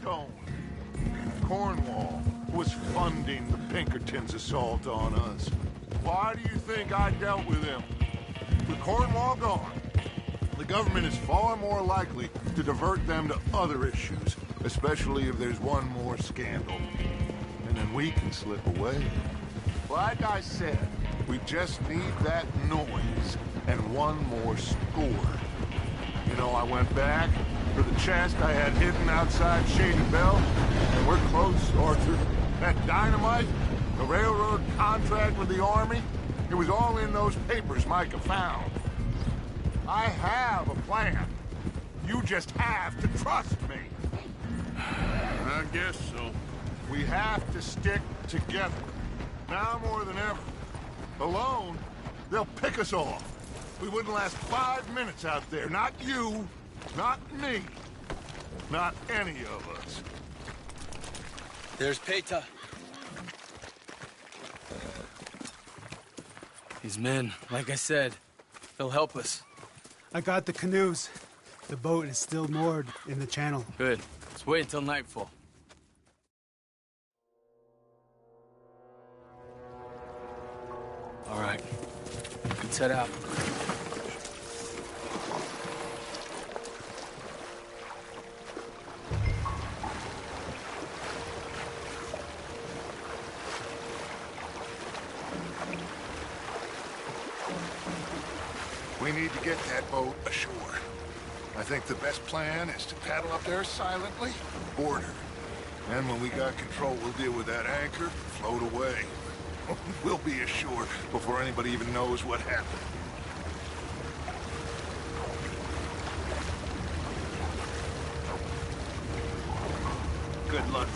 Stone. Cornwall was funding the Pinkertons' assault on us. Why do you think I dealt with him? With Cornwall gone, the government is far more likely to divert them to other issues, especially if there's one more scandal. And then we can slip away. Like I said, we just need that noise and one more score. You know, I went back for the chest I had hidden outside Shady Belle, and we're close, Arthur. That dynamite, the railroad contract with the Army, it was all in those papers Micah found. I have a plan. You just have to trust me. I guess so. We have to stick together. Now more than ever. Alone, they'll pick us off. We wouldn't last 5 minutes out there. Not you, not me, not any of us. There's Peta. These men, like I said, they'll help us. I got the canoes. The boat is still moored in the channel. Good. Let's wait until nightfall. All right. We can set out. We need to get that boat ashore. I think the best plan is to paddle up there silently, board her. And when we got control, we'll deal with that anchor, float away. We'll be ashore before anybody even knows what happened. Good luck.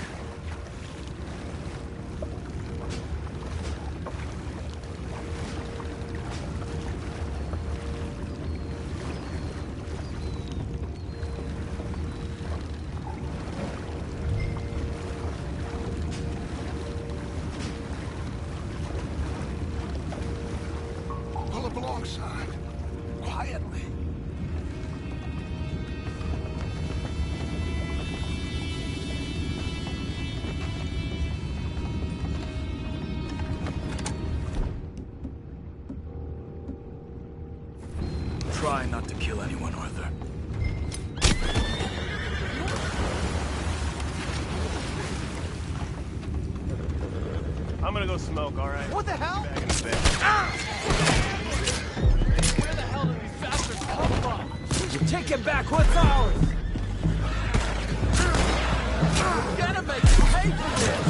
Pull up alongside. Quietly. Try not to kill anyone, Arthur. I'm gonna go smoke, all right? What the hell? Back in the bed. Where the hell did these bastards come from? Take it back, what's ours? We're gonna make you pay for this!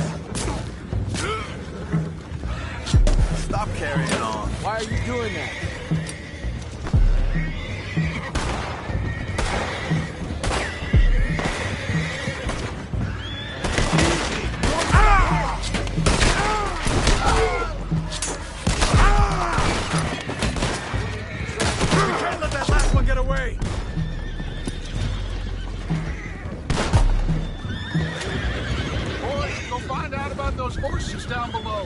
Stop carrying on. Why are you doing that? Those horses down below.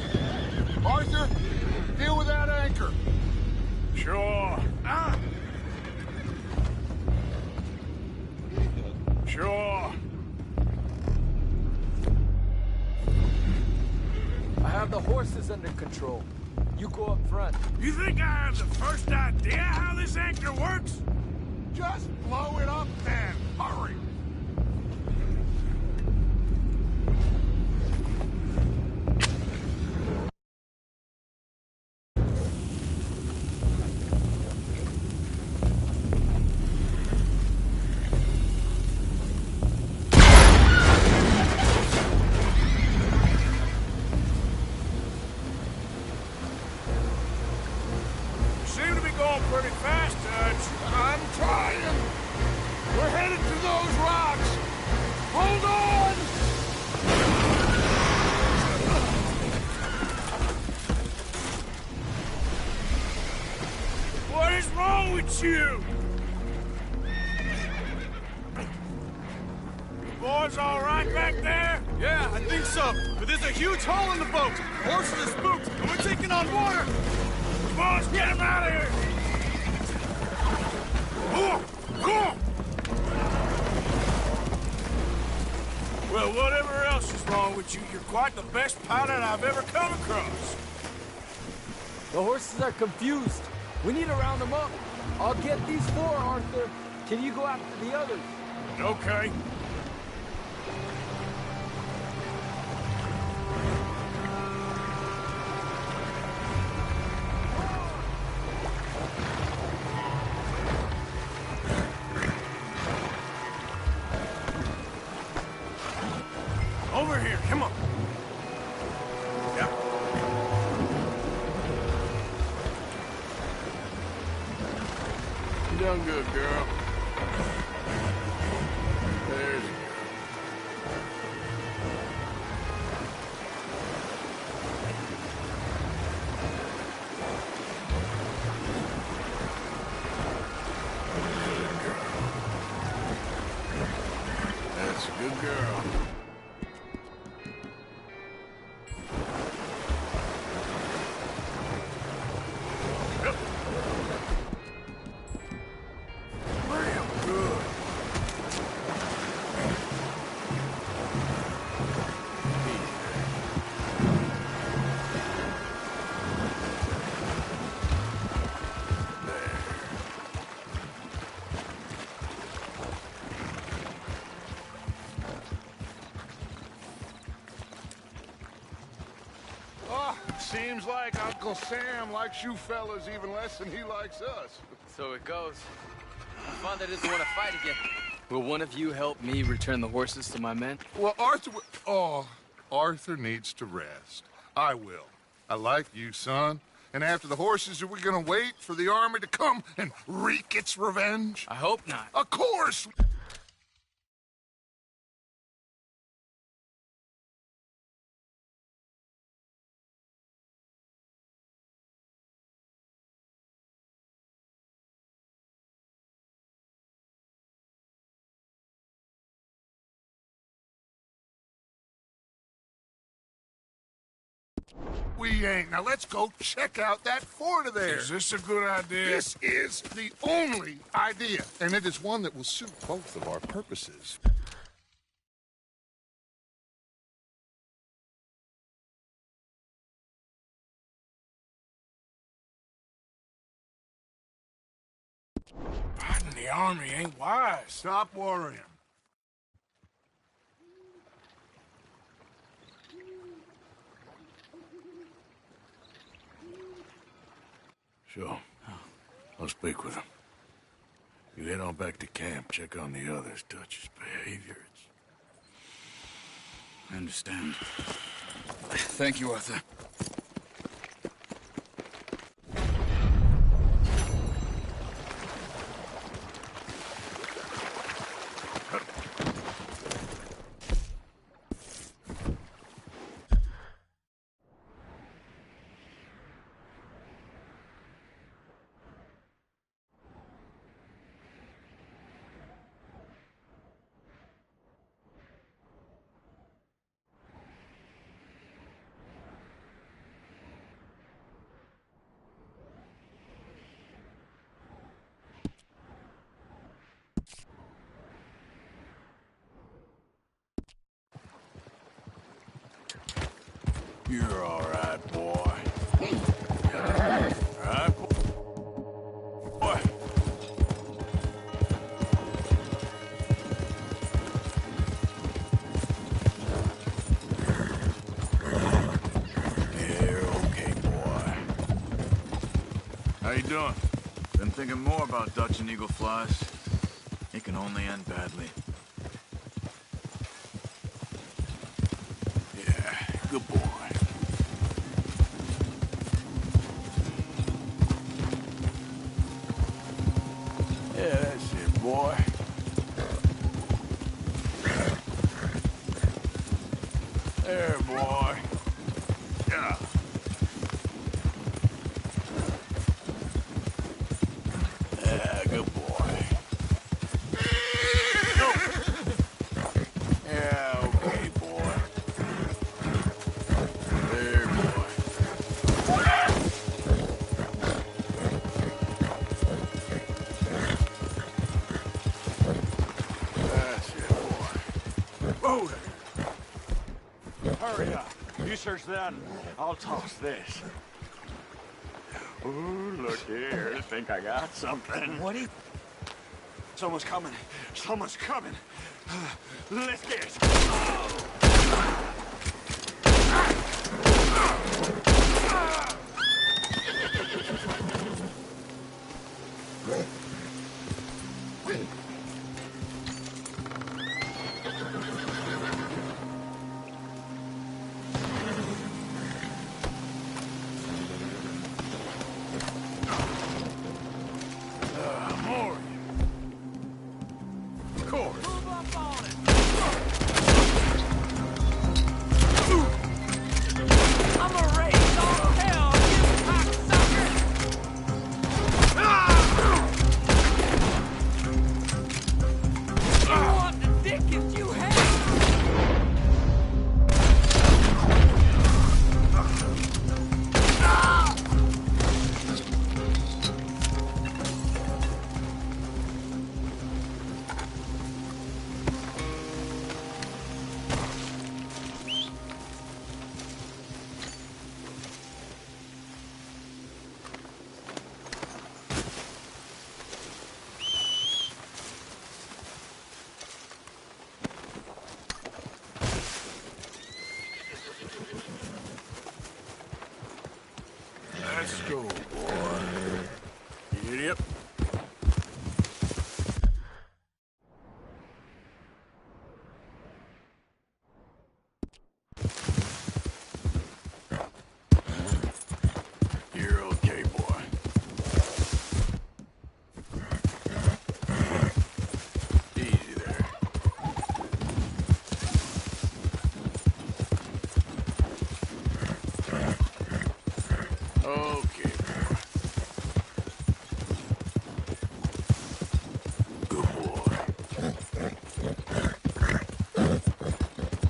Arthur, deal with that anchor. Sure. Sure. I have the horses under control. You go up front. You think I have the first idea how this anchor works? Just blow it up then. Hurry. Pretty fast, Dutch. I'm trying. We're headed to those rocks. Hold on! What is wrong with you? You boys all right back there? Yeah, I think so. But there's a huge hole in the boat. Horses are spooked, and we're taking on water. Boys, get him out of here! Well, whatever else is wrong with you, you're quite the best pilot I've ever come across. The horses are confused. We need to round them up. I'll get these four, Arthur. Can you go after the others? Okay. Over here, come on. Yeah. You done good, girl. There's a girl. That's a good girl. Real good. Oh, seems like Uncle Sam likes you fellas even less than he likes us. So it goes. My father doesn't want to fight again. Will one of you help me return the horses to my men? Well, Arthur needs to rest. I will. I like you, son. And after the horses, are we gonna wait for the army to come and wreak its revenge? I hope not. Of course! We ain't. Now let's go check out that fort of theirs. Is this a good idea? This is the only idea, and it is one that will suit both of our purposes. Fighting the army ain't wise. Stop worrying. Sure. I'll speak with him. You head on back to camp, check on the others, touch his behavior. I understand. Thank you, Arthur. You're all right, boy. All right, boy. You're okay, boy. How you doing? Been thinking more about Dutch and Eagle flies. It can only end badly. Yeah, good boy. Yeah, that's it, boy. There, boy. Yeah. Yeah, good boy. Go. Yeah, okay, boy. There, boy. That's it, boy. Whoa there. You search that, and I'll toss this. Ooh, look here. Think I got something. What is... Someone's coming. Someone's coming. Let's get it. More. Of course. Move up on it! I'ma raise all hell, you cocksucker! You want the dickens you have? Let's go, boy. Idiot. You're okay, boy. Easy there. Okay. Good boy.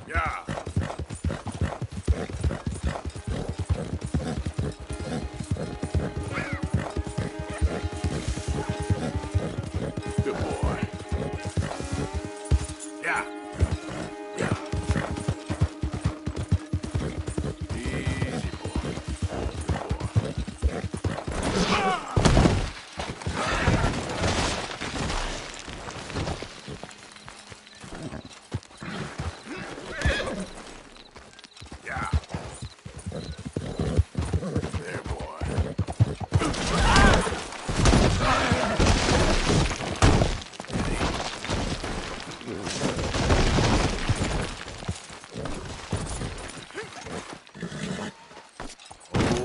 Yeah. Good boy. Yeah. Yeah. Easy boy. Yeah. There, boy.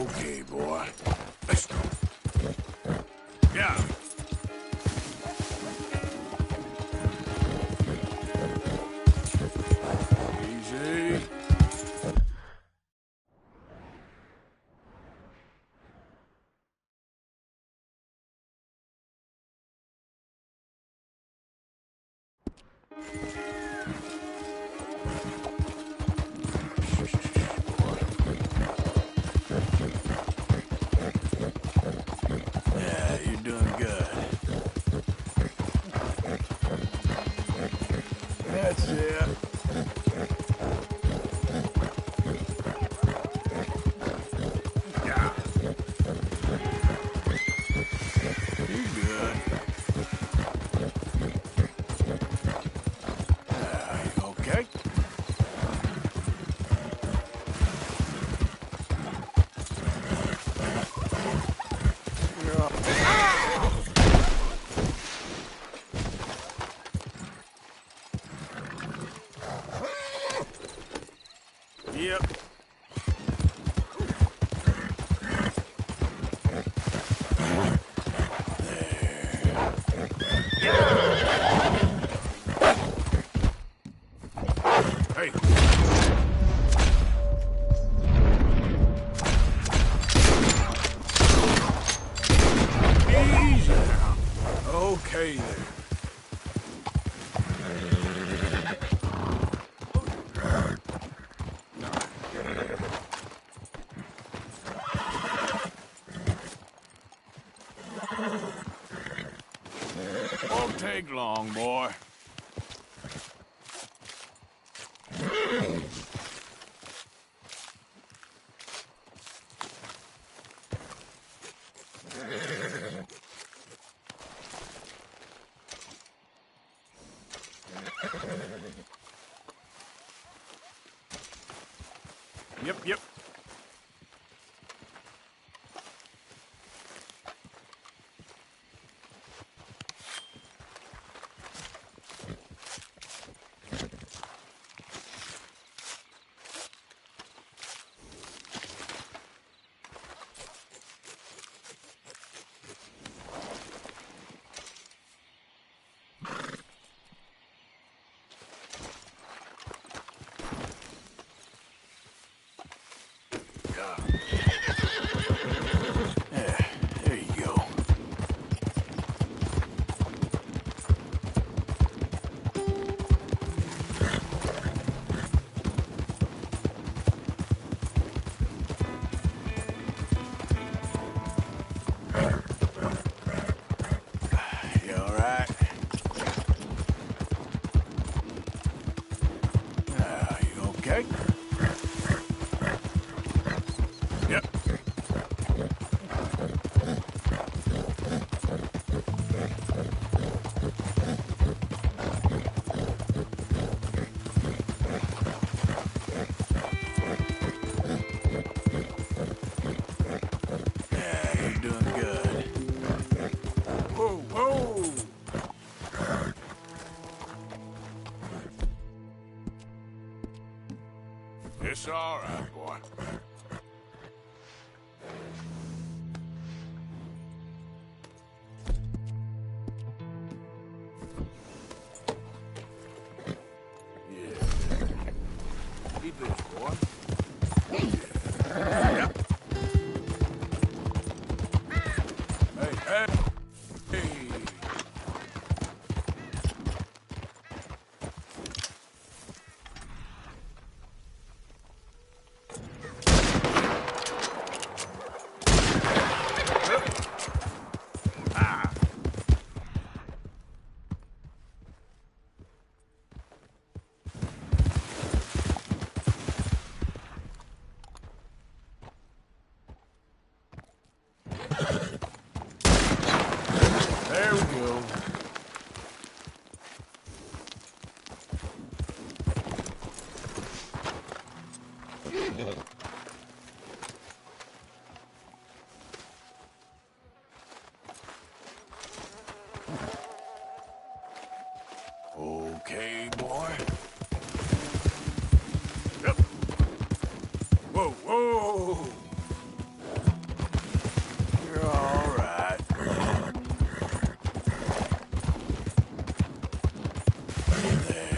Okay, boy. Let's go. Yeah. Easy. Yeah, you're doing good. That's it. Yeah. You're good. You okay? Yep. Hey. Easy now. Okay there. Won't take long, boy. Yep. There you go. You all right? You okay? Yep. Yeah, you're doing good. Whoa, whoa! It's all right, boy. Yeah. Eat this, boy. Yeah. Hey. There we go. Okay, boy. Yep. Whoa, whoa! You're all right. There.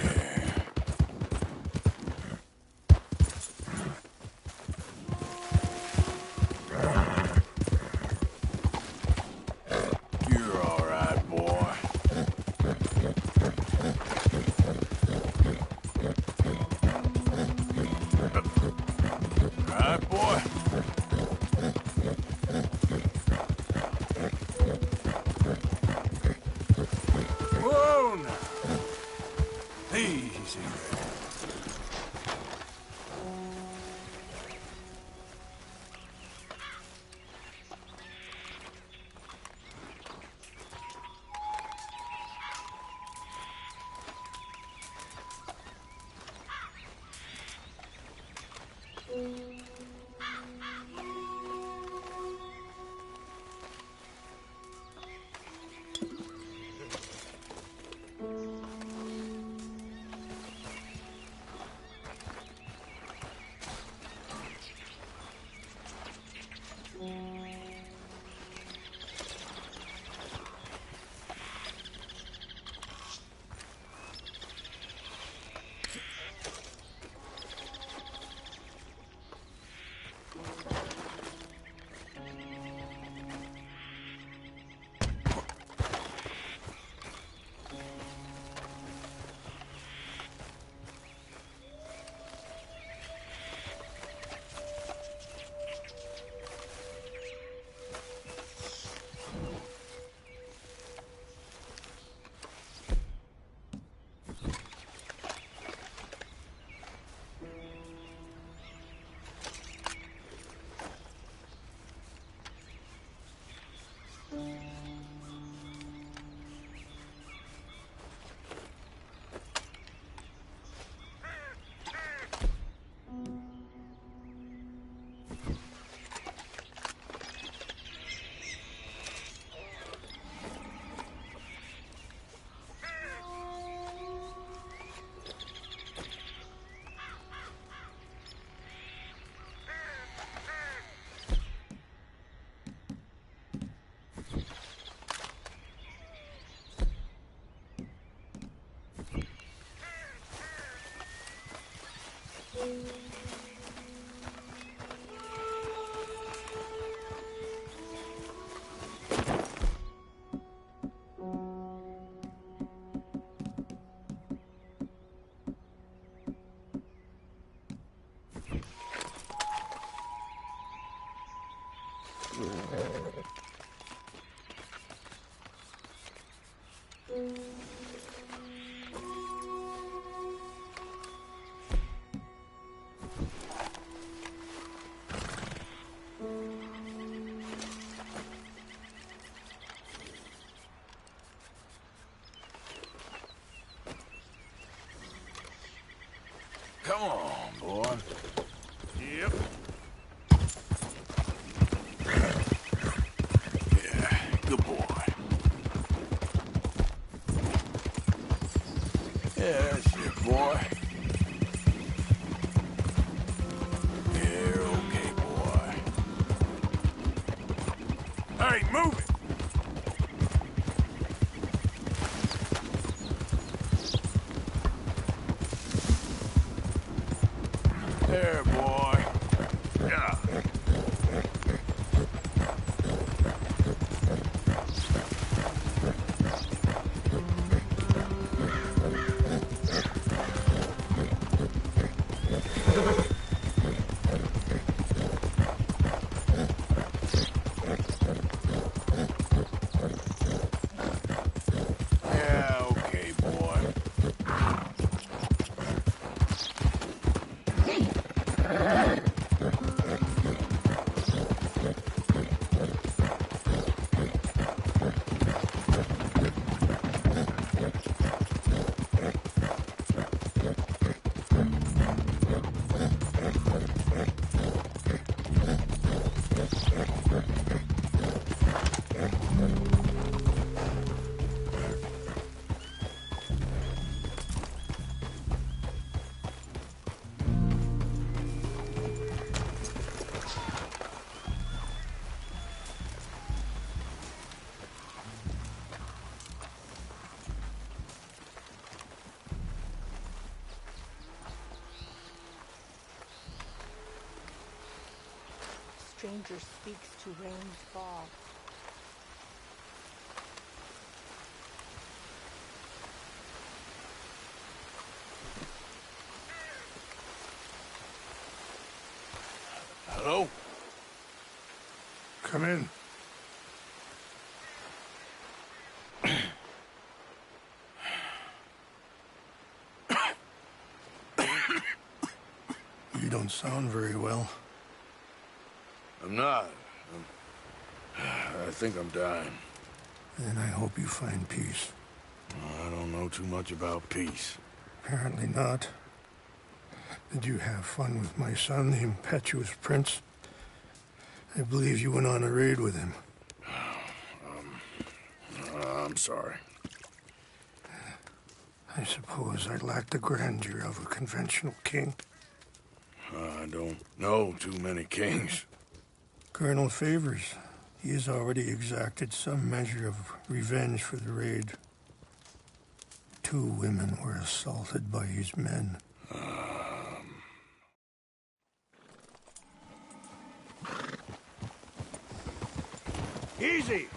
You're all right, boy. All right, boy. Come on, boy. Yep. Yeah, good boy. Yeah, that's it, boy. Yeah, okay, boy. Hey, move it! There, boy. Yeah. Yeah, okay, boy. Stranger speaks to rain's fall. Hello? Come in. You don't sound very well. I'm not. I think I'm dying. Then I hope you find peace. I don't know too much about peace. Apparently not. Did you have fun with my son, the impetuous prince? I believe you went on a raid with him. I'm sorry. I suppose I lack the grandeur of a conventional king. I don't know too many kings. Colonel Favors, he has already exacted some measure of revenge for the raid. 2 women were assaulted by his men. Easy!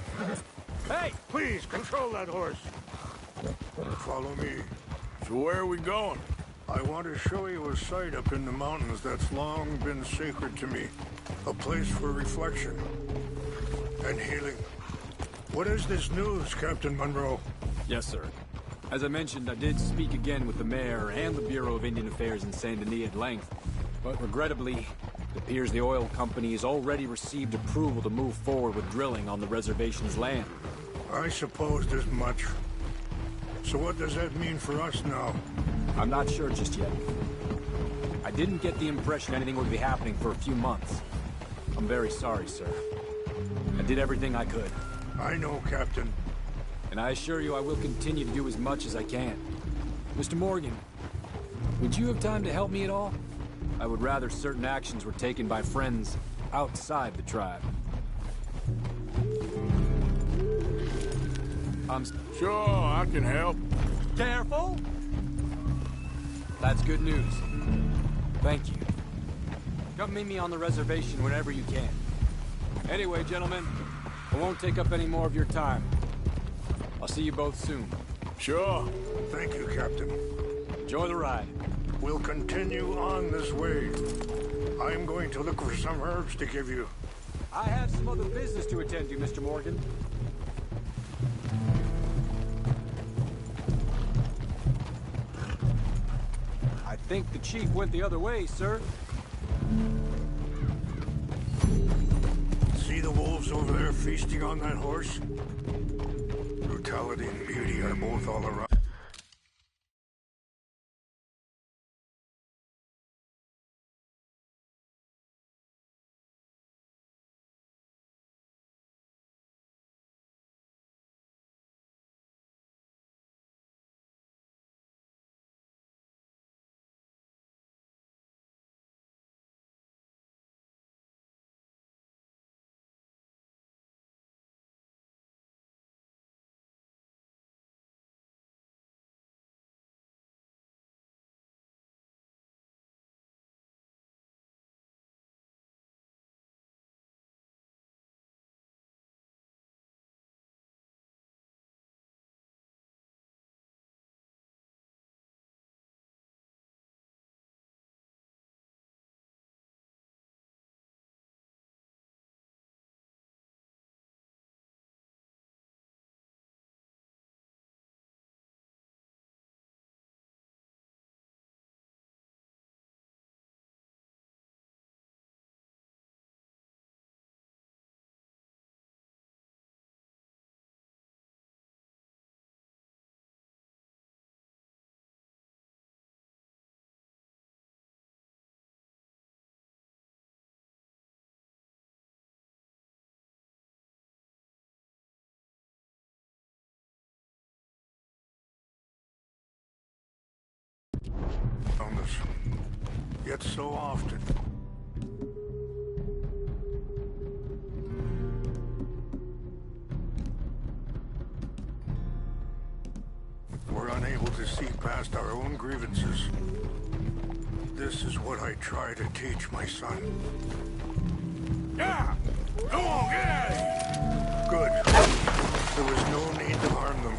Hey! Please, control that horse. Follow me. So where are we going? I want to show you a site up in the mountains that's long been sacred to me. A place for reflection and healing. What is this news, Captain Monroe? Yes, sir. As I mentioned, I did speak again with the mayor and the Bureau of Indian Affairs in Saint Denis at length. But regrettably, it appears the oil company has already received approval to move forward with drilling on the reservation's land. I supposed as much. So what does that mean for us now? I'm not sure just yet. I didn't get the impression anything would be happening for a few months. I'm very sorry, sir. I did everything I could. I know, Captain. And I assure you I will continue to do as much as I can. Mr. Morgan, would you have time to help me at all? I would rather certain actions were taken by friends outside the tribe. Sure, I can help. Careful! That's good news. Thank you. Come meet me on the reservation whenever you can. Anyway, gentlemen, I won't take up any more of your time. I'll see you both soon. Sure. Thank you, Captain. Enjoy the ride. We'll continue on this way. I'm going to look for some herbs to give you. I have some other business to attend to, Mr. Morgan. I think the chief went the other way, sir. See the wolves over there feasting on that horse? Brutality and beauty are both all around. On this, yet so often. We're unable to see past our own grievances. This is what I try to teach my son. Yeah! Go on, get out of here! Good. There was no need to harm them.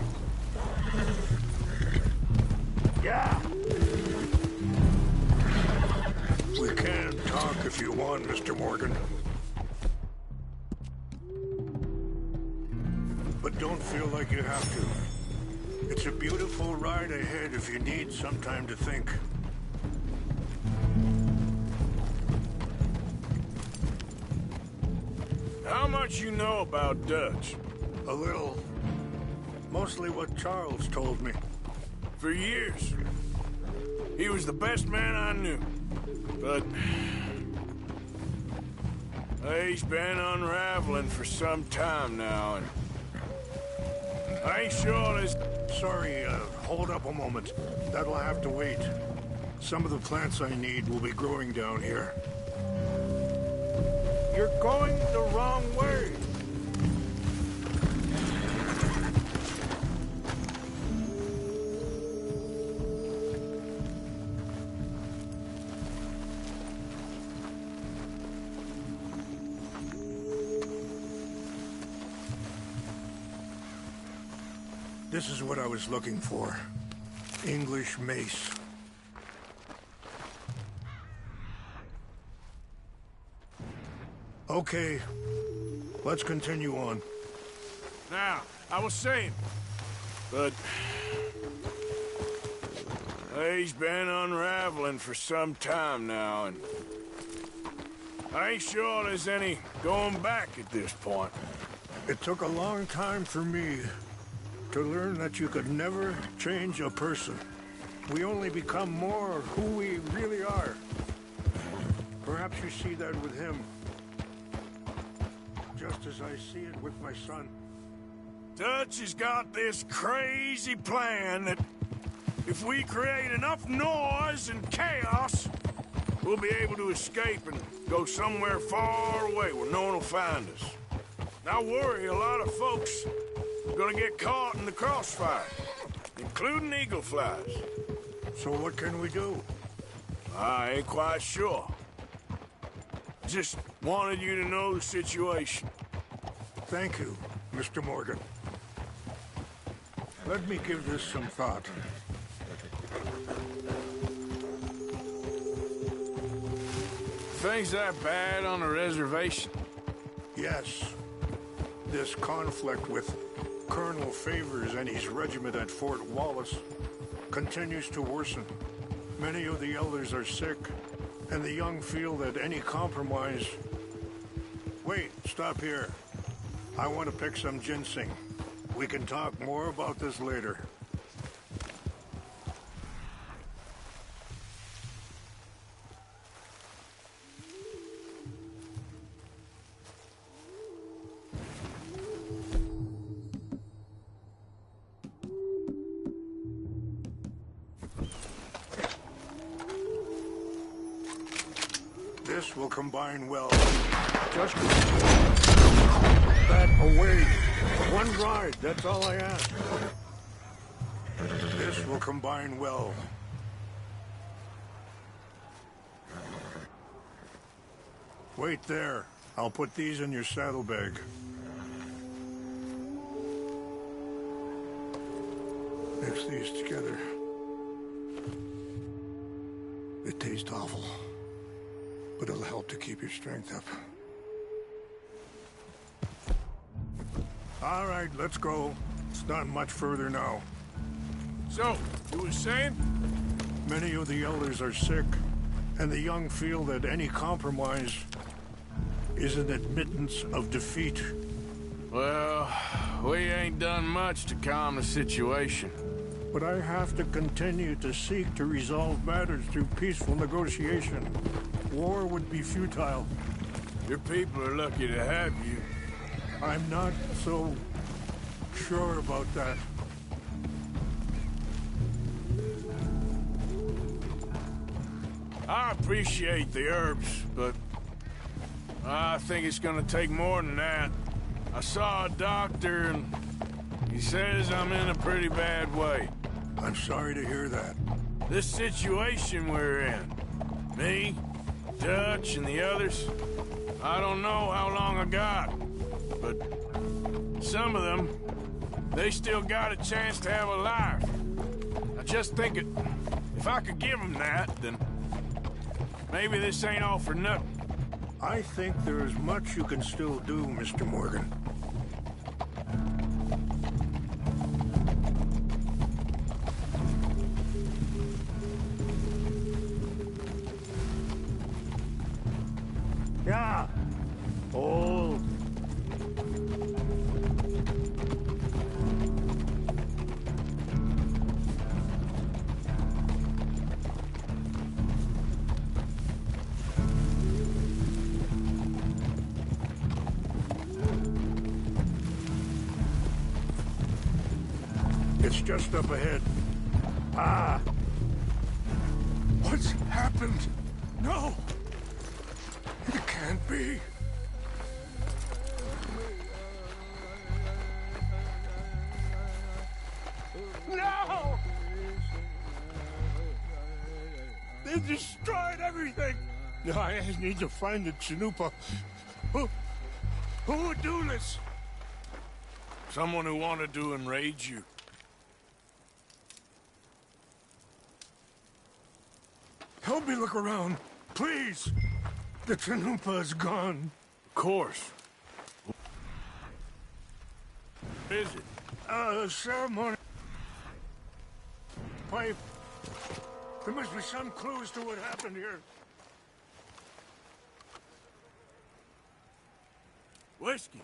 Yeah! We can talk if you want, Mr. Morgan. But don't feel like you have to. It's a beautiful ride ahead if you need some time to think. How much you know about Dutch? A little. Mostly what Charles told me. For years. He was the best man I knew. But he's been unraveling for some time now, and I ain't sure there's... Sorry, hold up a moment. That'll have to wait. Some of the plants I need will be growing down here. You're going the wrong way. This is what I was looking for. English mace. Okay, let's continue on. Now, I was saying, but he's been unraveling for some time now, and I ain't sure there's any going back at this point. It took a long time for me to learn that you could never change a person. We only become more who we really are. Perhaps you see that with him, just as I see it with my son. Dutch has got this crazy plan that if we create enough noise and chaos, we'll be able to escape and go somewhere far away where no one will find us. I worry a lot of folks are gonna get caught in the crossfire, including eagle flies. So what can we do? I ain't quite sure. Just wanted you to know the situation. Thank you, Mr. Morgan. Let me give this some thought. Things that bad on the reservation? Yes. This conflict with Colonel Favors and his regiment at Fort Wallace continues to worsen. Many of the elders are sick, and the young feel that any compromise... Wait, stop here. I want to pick some ginseng. We can talk more about this later. This will combine well. Just that away. One ride, that's all I ask. This will combine well. Wait there. I'll put these in your saddlebag. Mix these together. They taste awful, but it'll help to keep your strength up. All right, let's go. It's not much further now. So, you were saying? Many of the elders are sick, and the young feel that any compromise is an admittance of defeat. Well, we ain't done much to calm the situation. But I have to continue to seek to resolve matters through peaceful negotiation. War would be futile. Your people are lucky to have you. I'm not so sure about that. I appreciate the herbs, but I think it's gonna take more than that. I saw a doctor and he says I'm in a pretty bad way. I'm sorry to hear that. This situation we're in, me, Dutch, and the others, I don't know how long I got, but some of them, they still got a chance to have a life. I just think if I could give them that, then maybe this ain't all for nothing. I think there is much you can still do, Mr. Morgan. Yeah. Old. It's just up ahead. Ah! What's happened? No! It can't be. No! They destroyed everything! I need to find the Chanupa. Who would do this? Someone who wanted to enrage you. Help me look around, please. The Chanupa is gone. Of course. What is it? A ceremony. Pipe. There must be some clues to what happened here. Whiskey.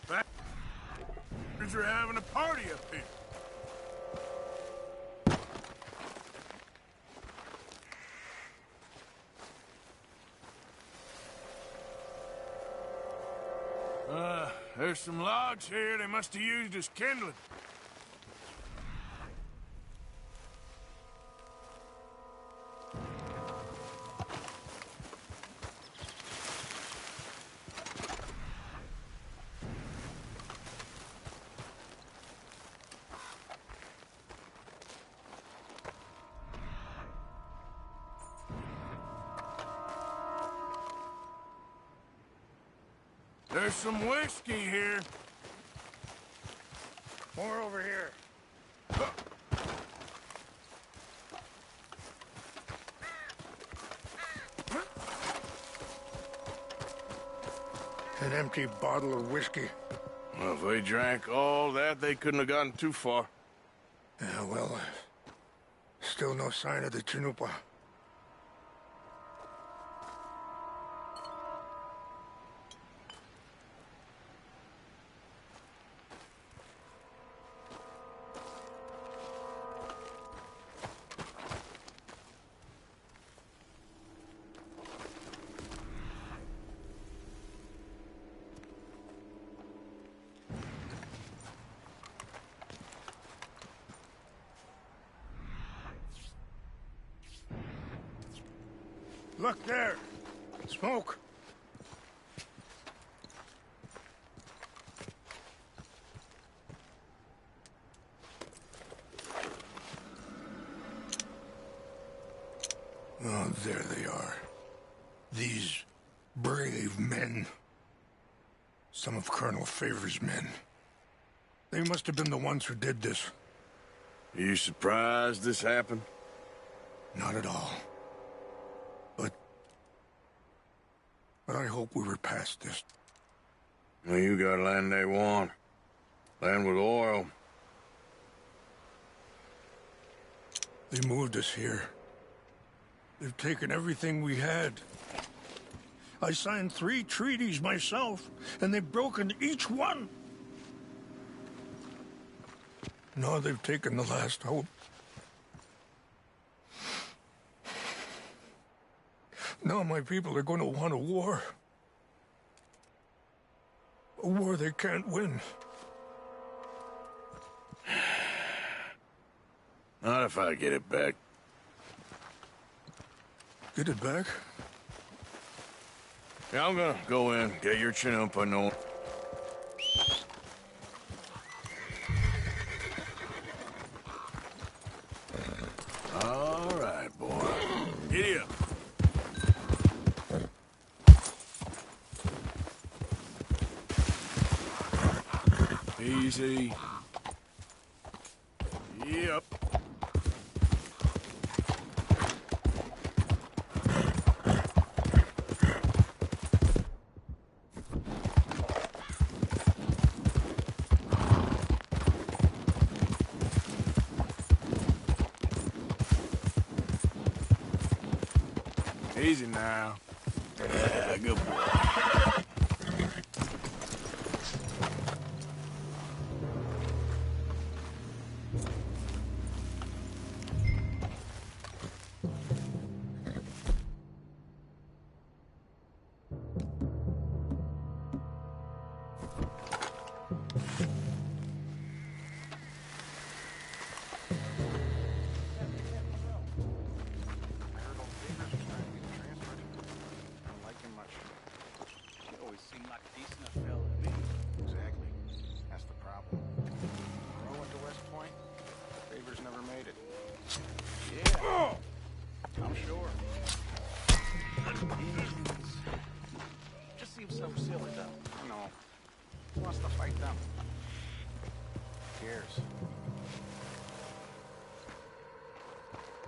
Bastards are having a party up here. There's some logs here they must have used as kindling. There's some whiskey here. More over here. An empty bottle of whiskey. Well, if they drank all that, they couldn't have gotten too far. Yeah, well, still no sign of the Chanupa. Look there! Smoke! Oh, there they are. These brave men. Some of Colonel Favor's men. They must have been the ones who did this. Are you surprised this happened? Not at all. But I hope we were past this. Well, you got land they want. Land with oil. They moved us here. They've taken everything we had. I signed 3 treaties myself, and they've broken each one. Now they've taken the last hope. Now my people are going to want a war. A war they can't win. Not if I get it back. Get it back? Yeah, I'm gonna go in, get your Chinook, I know. All right, boy. Giddy up. Easy. Yep. Easy now. Yeah, good boy.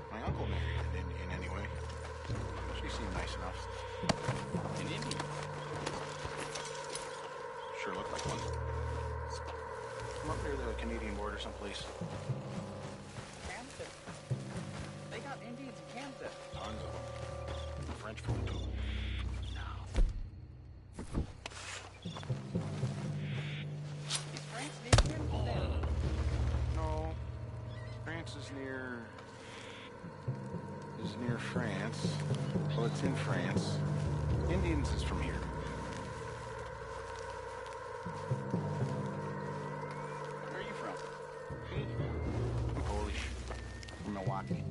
My uncle married an Indian anyway. She seemed nice enough. An Indian? Sure looked like one. From up near the Canadian border someplace. Canada. They got Indians in Canada. Tons of them. French folk too. Is France Indian? No. France is near France. Well, it's in France. Indians is from here. Where are you from? Me? I'm Polish. From Milwaukee.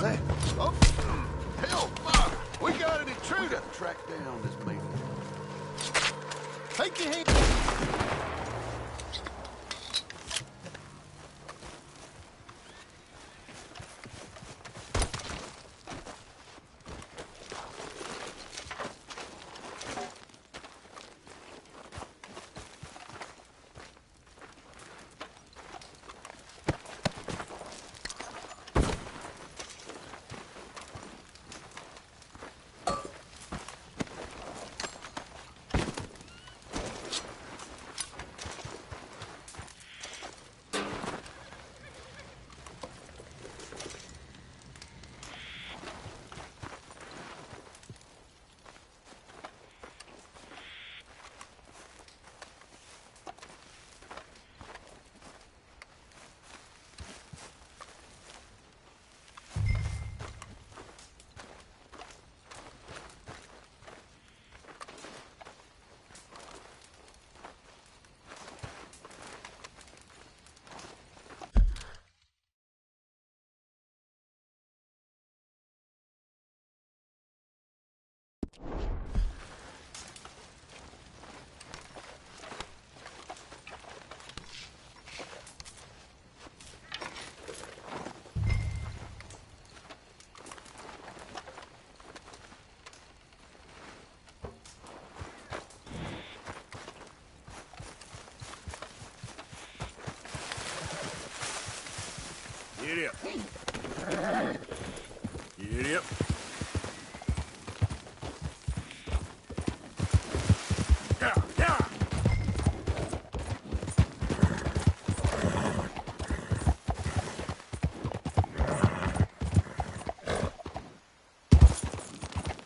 Say. Oh, hell, fuck. We got an intruder. We gotta track down this man. Take your hand. Get up. Get up. Yeah, yeah.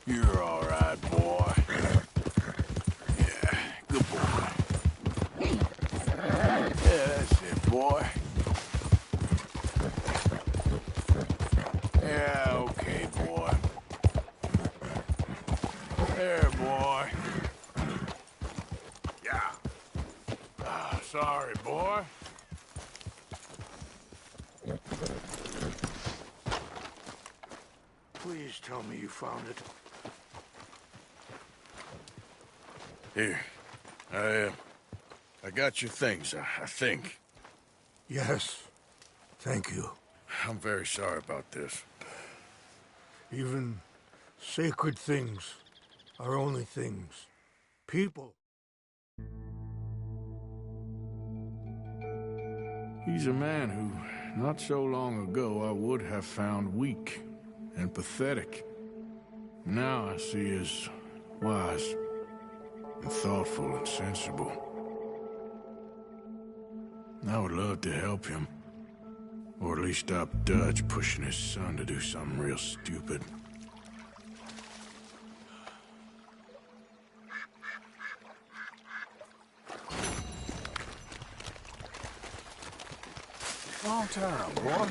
You're all right, boy. Yeah, good boy. Yeah, that's it, boy. Yeah, okay, boy. There, boy. Yeah. Ah, sorry, boy. Please tell me you found it. Here. I got your things, I think. Yes. Thank you. I'm very sorry about this. Even sacred things are only things. People. He's a man who, not so long ago, I would have found weak and pathetic. Now I see as wise and thoughtful and sensible. I would love to help him. Or at least stop Dutch pushing his son to do something real stupid. Long time, boy.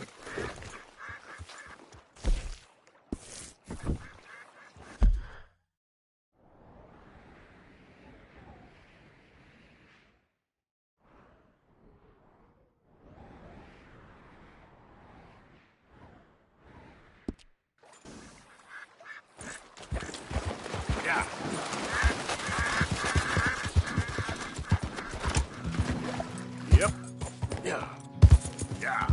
Yeah. Yep. Yeah. Yeah.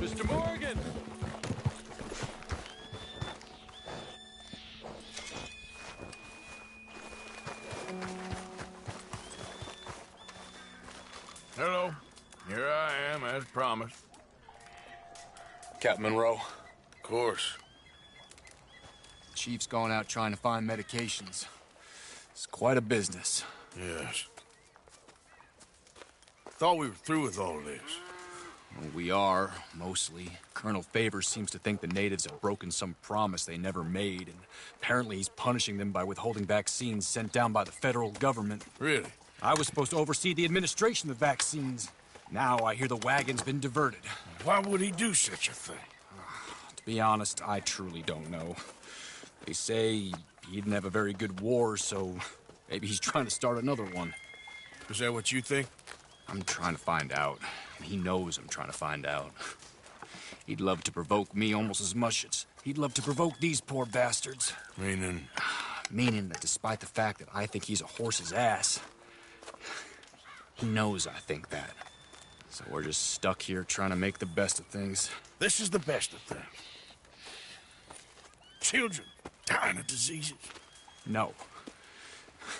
Mr. Morgan! Hello. Here I am, as promised. Captain Monroe, Of course. Chief's going out trying to find medications. It's quite a business. Yes. Thought we were through with all this. Well, we are, mostly. Colonel Favors seems to think the natives have broken some promise they never made, and apparently he's punishing them by withholding vaccines sent down by the federal government. Really? I was supposed to oversee the administration of the vaccines. Now I hear the wagon's been diverted. Why would he do such a thing? To be honest, I truly don't know. They say he didn't have a very good war, so maybe he's trying to start another one. Is that what you think? I'm trying to find out. He knows I'm trying to find out. He'd love to provoke me almost as much as he'd love to provoke these poor bastards. Meaning? Meaning that despite the fact that I think he's a horse's ass, he knows I think that. So we're just stuck here trying to make the best of things. This is the best of things. Children dying of diseases. No.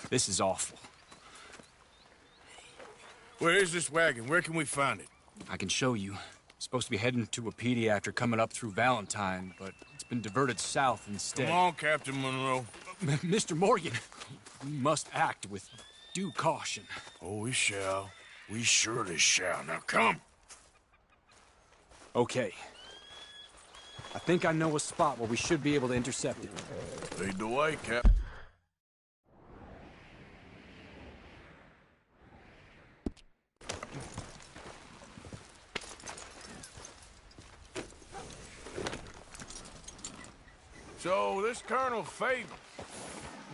This is awful. Where is this wagon? Where can we find it? I can show you. Supposed to be heading to Wapiti after coming up through Valentine, but it's been diverted south instead. Come on, Captain Monroe. Mr. Morgan, we must act with due caution. Oh, we shall. We surely shall. Now, come. Okay. I think I know a spot where we should be able to intercept it. Lead the way, Cap. So, this Colonel Favor,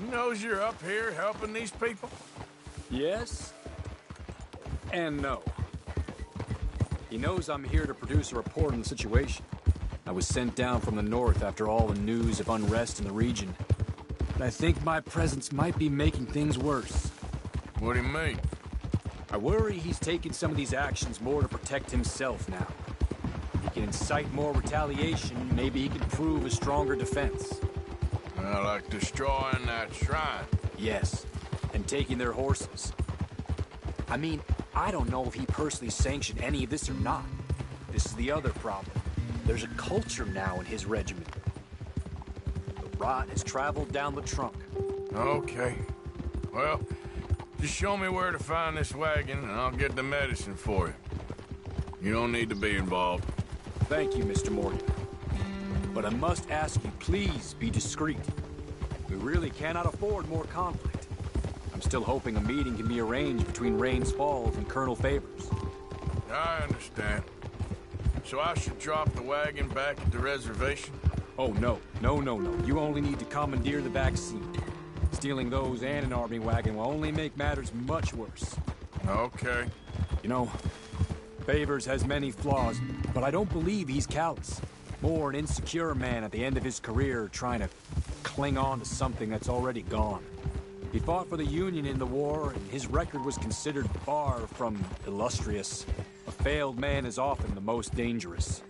he knows you're up here helping these people? Yes? And no. He knows I'm here to produce a report on the situation. I was sent down from the north after all the news of unrest in the region. But I think my presence might be making things worse. What do you mean? I worry he's taking some of these actions more to protect himself now. If he can incite more retaliation, maybe he can prove a stronger defense. Like destroying that shrine. Yes, and taking their horses. I mean, I don't know if he personally sanctioned any of this or not. This is the other problem. There's a culture now in his regiment. The rot has traveled down the trunk. Okay. Well, just show me where to find this wagon, and I'll get the medicine for you. You don't need to be involved. Thank you, Mr. Morgan. But I must ask you, please be discreet. We really cannot afford more conflict. I'm still hoping a meeting can be arranged between Rains Falls and Colonel Favors. I understand. So I should drop the wagon back at the reservation? Oh, no. No. You only need to commandeer the vaccine. Stealing those and an army wagon will only make matters much worse. Okay. You know, Favors has many flaws, but I don't believe he's callous. More an insecure man at the end of his career trying to cling on to something that's already gone. He fought for the Union in the war, and his record was considered far from illustrious. A failed man is often the most dangerous.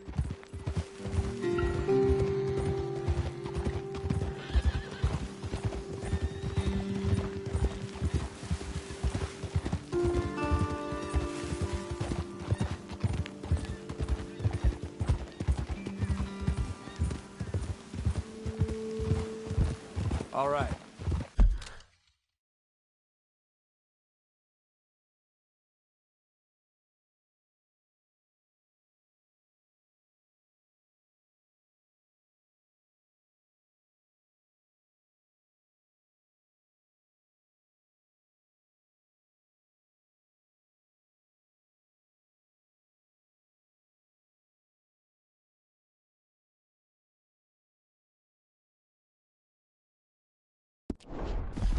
All right.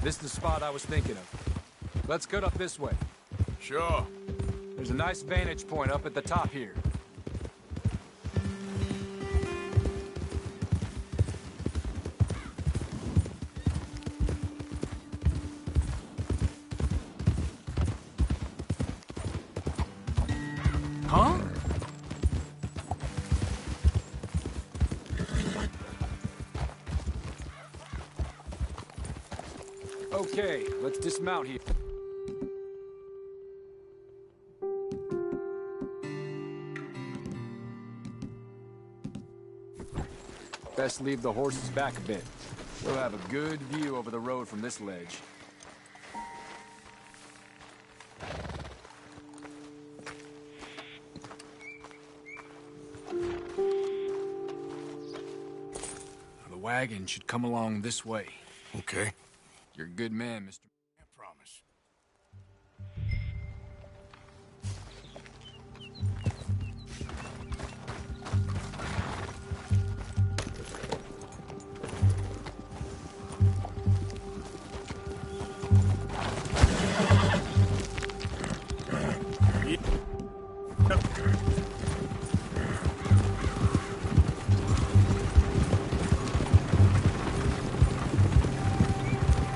This is the spot I was thinking of. Let's cut up this way. Sure. There's a nice vantage point up at the top here. Huh? Okay, let's dismount here. Best leave the horses back a bit. We'll have a good view over the road from this ledge. The wagon should come along this way. Okay. You're a good man, Mr. I promise.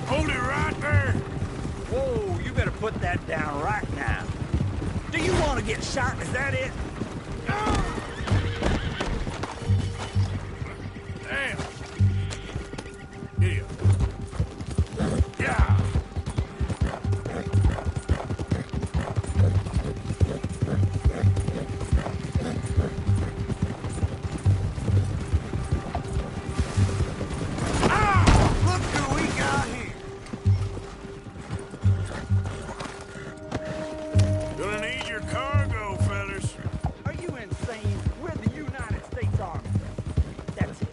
Hold it right there. Whoa, you better put that down right now. Do you want to get shot? Is that it? Damn. Here. Yeah. Look who we got here. Gonna need your cargo, fellas. Are you insane? We're the United States Army. That's it.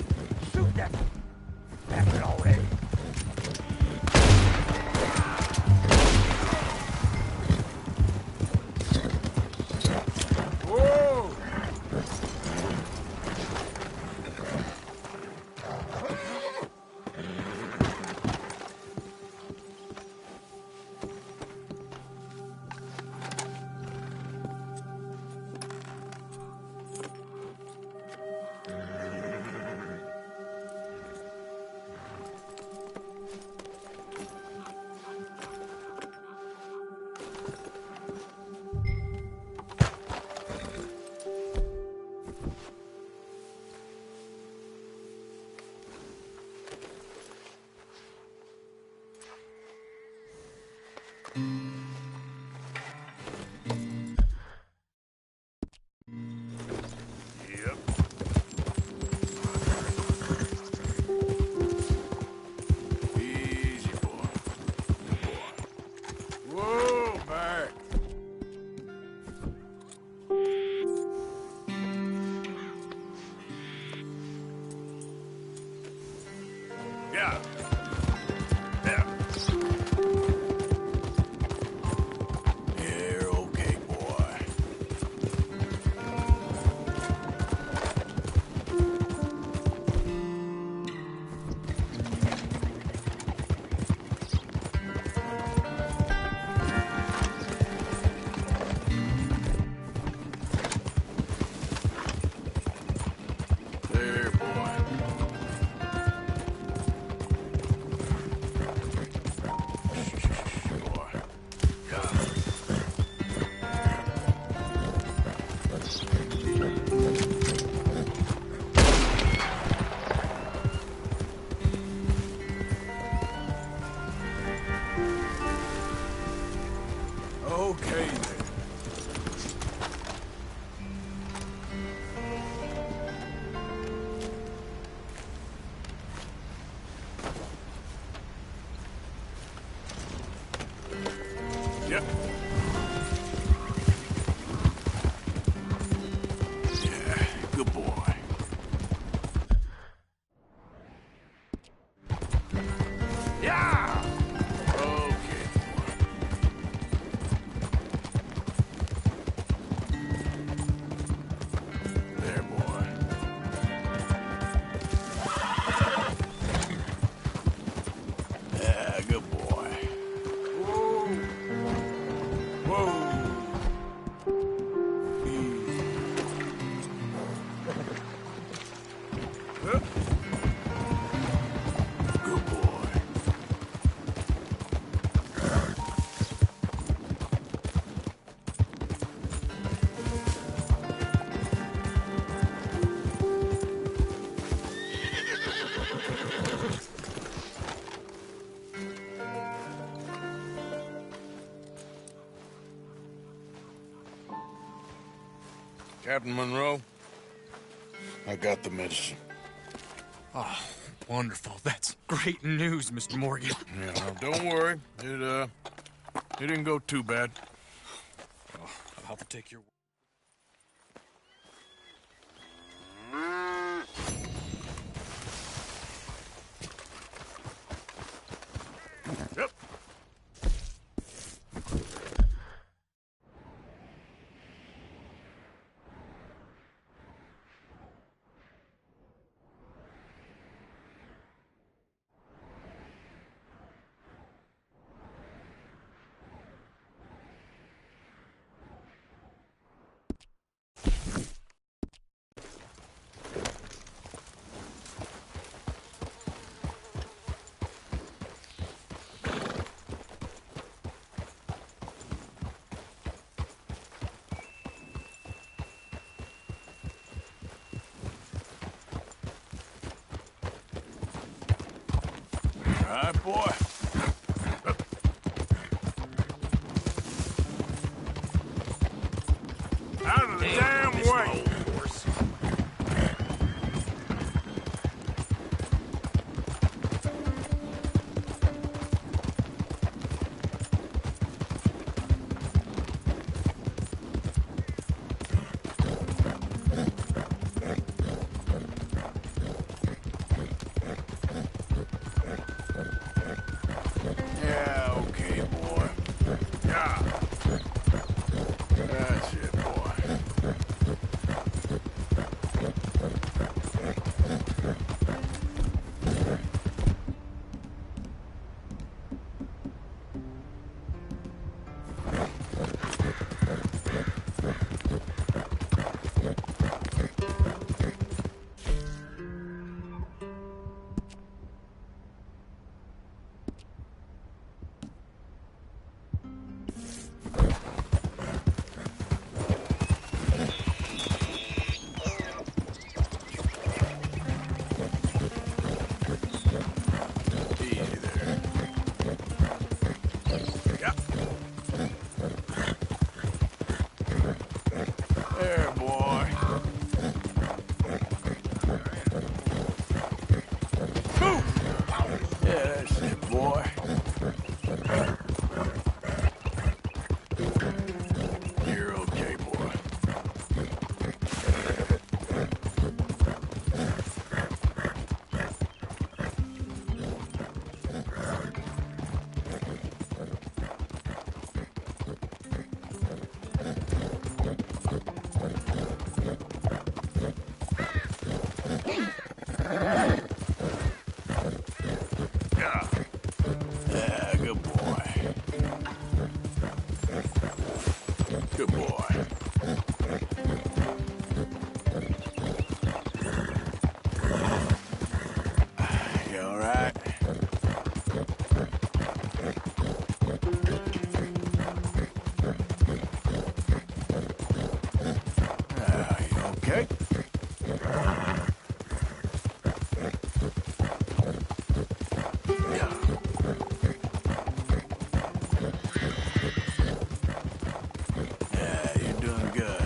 Shoot that. That's it already. Whoa! Yep. Easy, boy. Good boy. Whoa, back. Yeah. Yeah. You're okay, boy. There, boy. Boy. Okay, then. Yep. Yeah, good boy. Yeah! Okay, boy. There, boy. Yeah. Captain Monroe, I got the medicine. Oh, wonderful. That's great news, Mr. Morgan. Yeah, now, don't worry. It didn't go too bad. Oh, I'll have to take your... Yep. All right, boy. Out of the damn way! Yeah, okay, boy. Yeah. That's it, boy. Easy there. Yep. There, boy. Move! Yeah, that's it, boy. You're okay, boy. Yeah. Yeah, good boy. Good boy. You all right? You okay? Yeah. Yeah, you're doing good.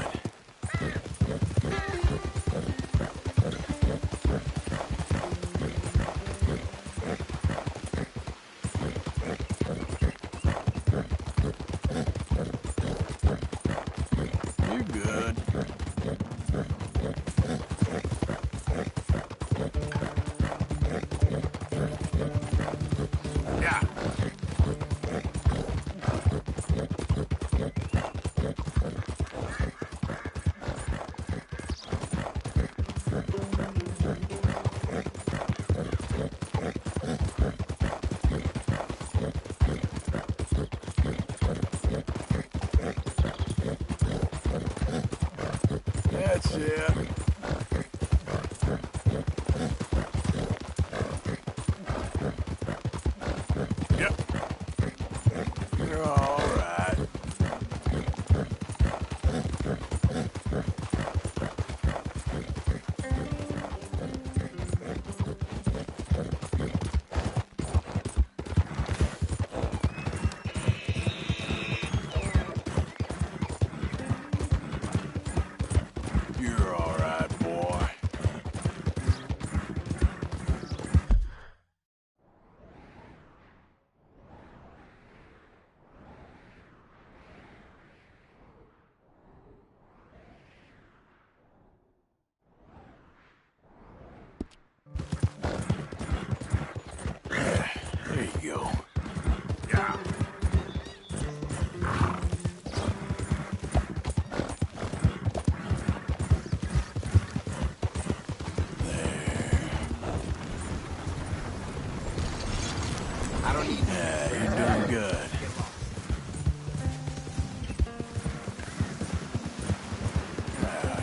I don't need... Yeah, you're doing good.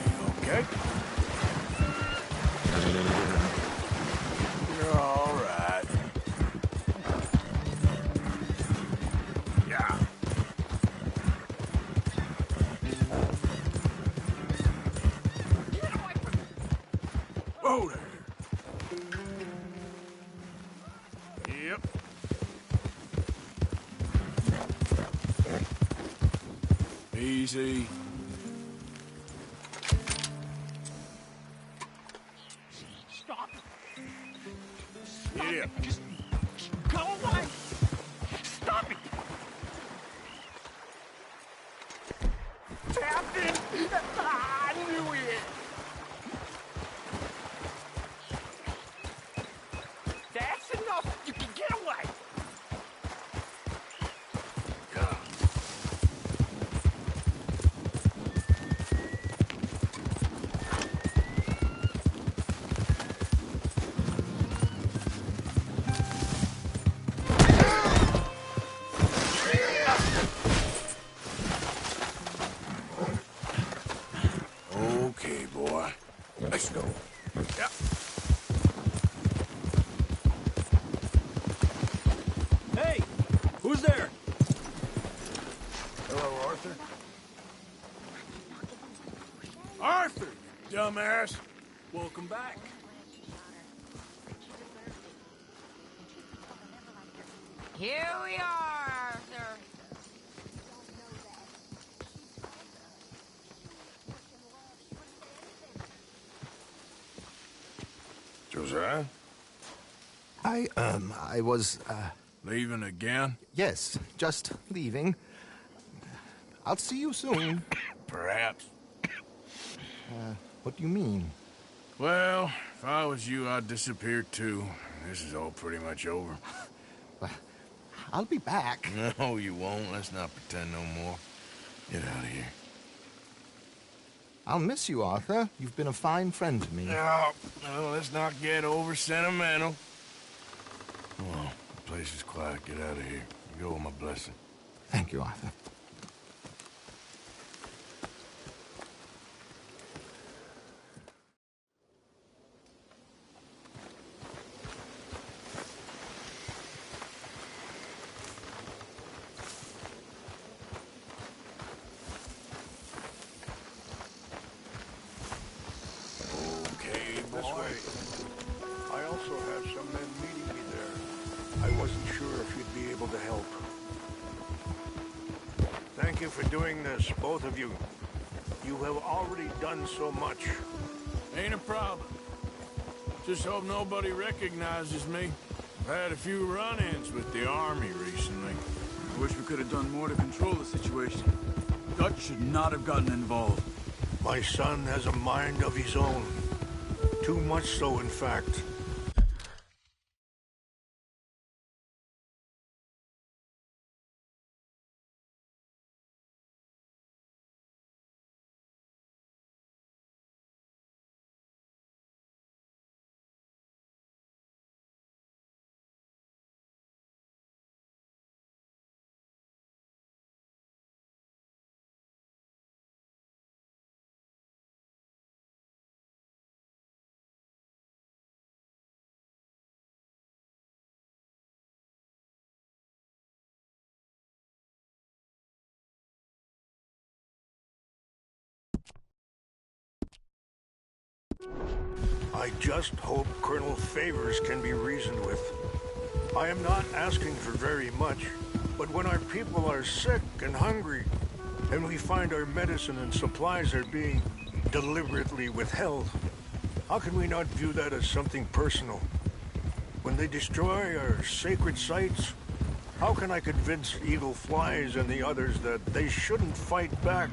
You okay? You're all right. Yeah. Whoa there. Yep. Easy. Stop. Yeah. Just go away. Stop it. Captain, I knew it. That's enough. You can get away. Okay, boy. Let's go. Yep. Hey! Who's there? Hello, Arthur. Arthur, you dumbass. Welcome back. Here we are, Arthur. Josiah? I was, Leaving again? yes, just leaving. I'll see you soon. Perhaps. What do you mean? Well, if I was you, I'd disappear too. This is all pretty much over. I'll be back. No, you won't. Let's not pretend no more. Get out of here. I'll miss you, Arthur. You've been a fine friend to me. No, let's not get over sentimental. Come on, the place is quiet. Get out of here. You go with my blessing. Thank you, Arthur. Okay, This boy. way. I also have some men meeting me there. I wasn't sure if you'd be able to help. Thank you for doing this, both of you. You have already done so much. Ain't a problem. Just hope nobody recognizes me. I've had a few run-ins with the army recently. I wish we could have done more to control the situation. Dutch should not have gotten involved. My son has a mind of his own. Too much so, in fact. I just hope Colonel Favors can be reasoned with. I am not asking for very much, but when our people are sick and hungry, and we find our medicine and supplies are being deliberately withheld, how can we not view that as something personal? When they destroy our sacred sites, how can I convince Eagle Flies and the others that they shouldn't fight back?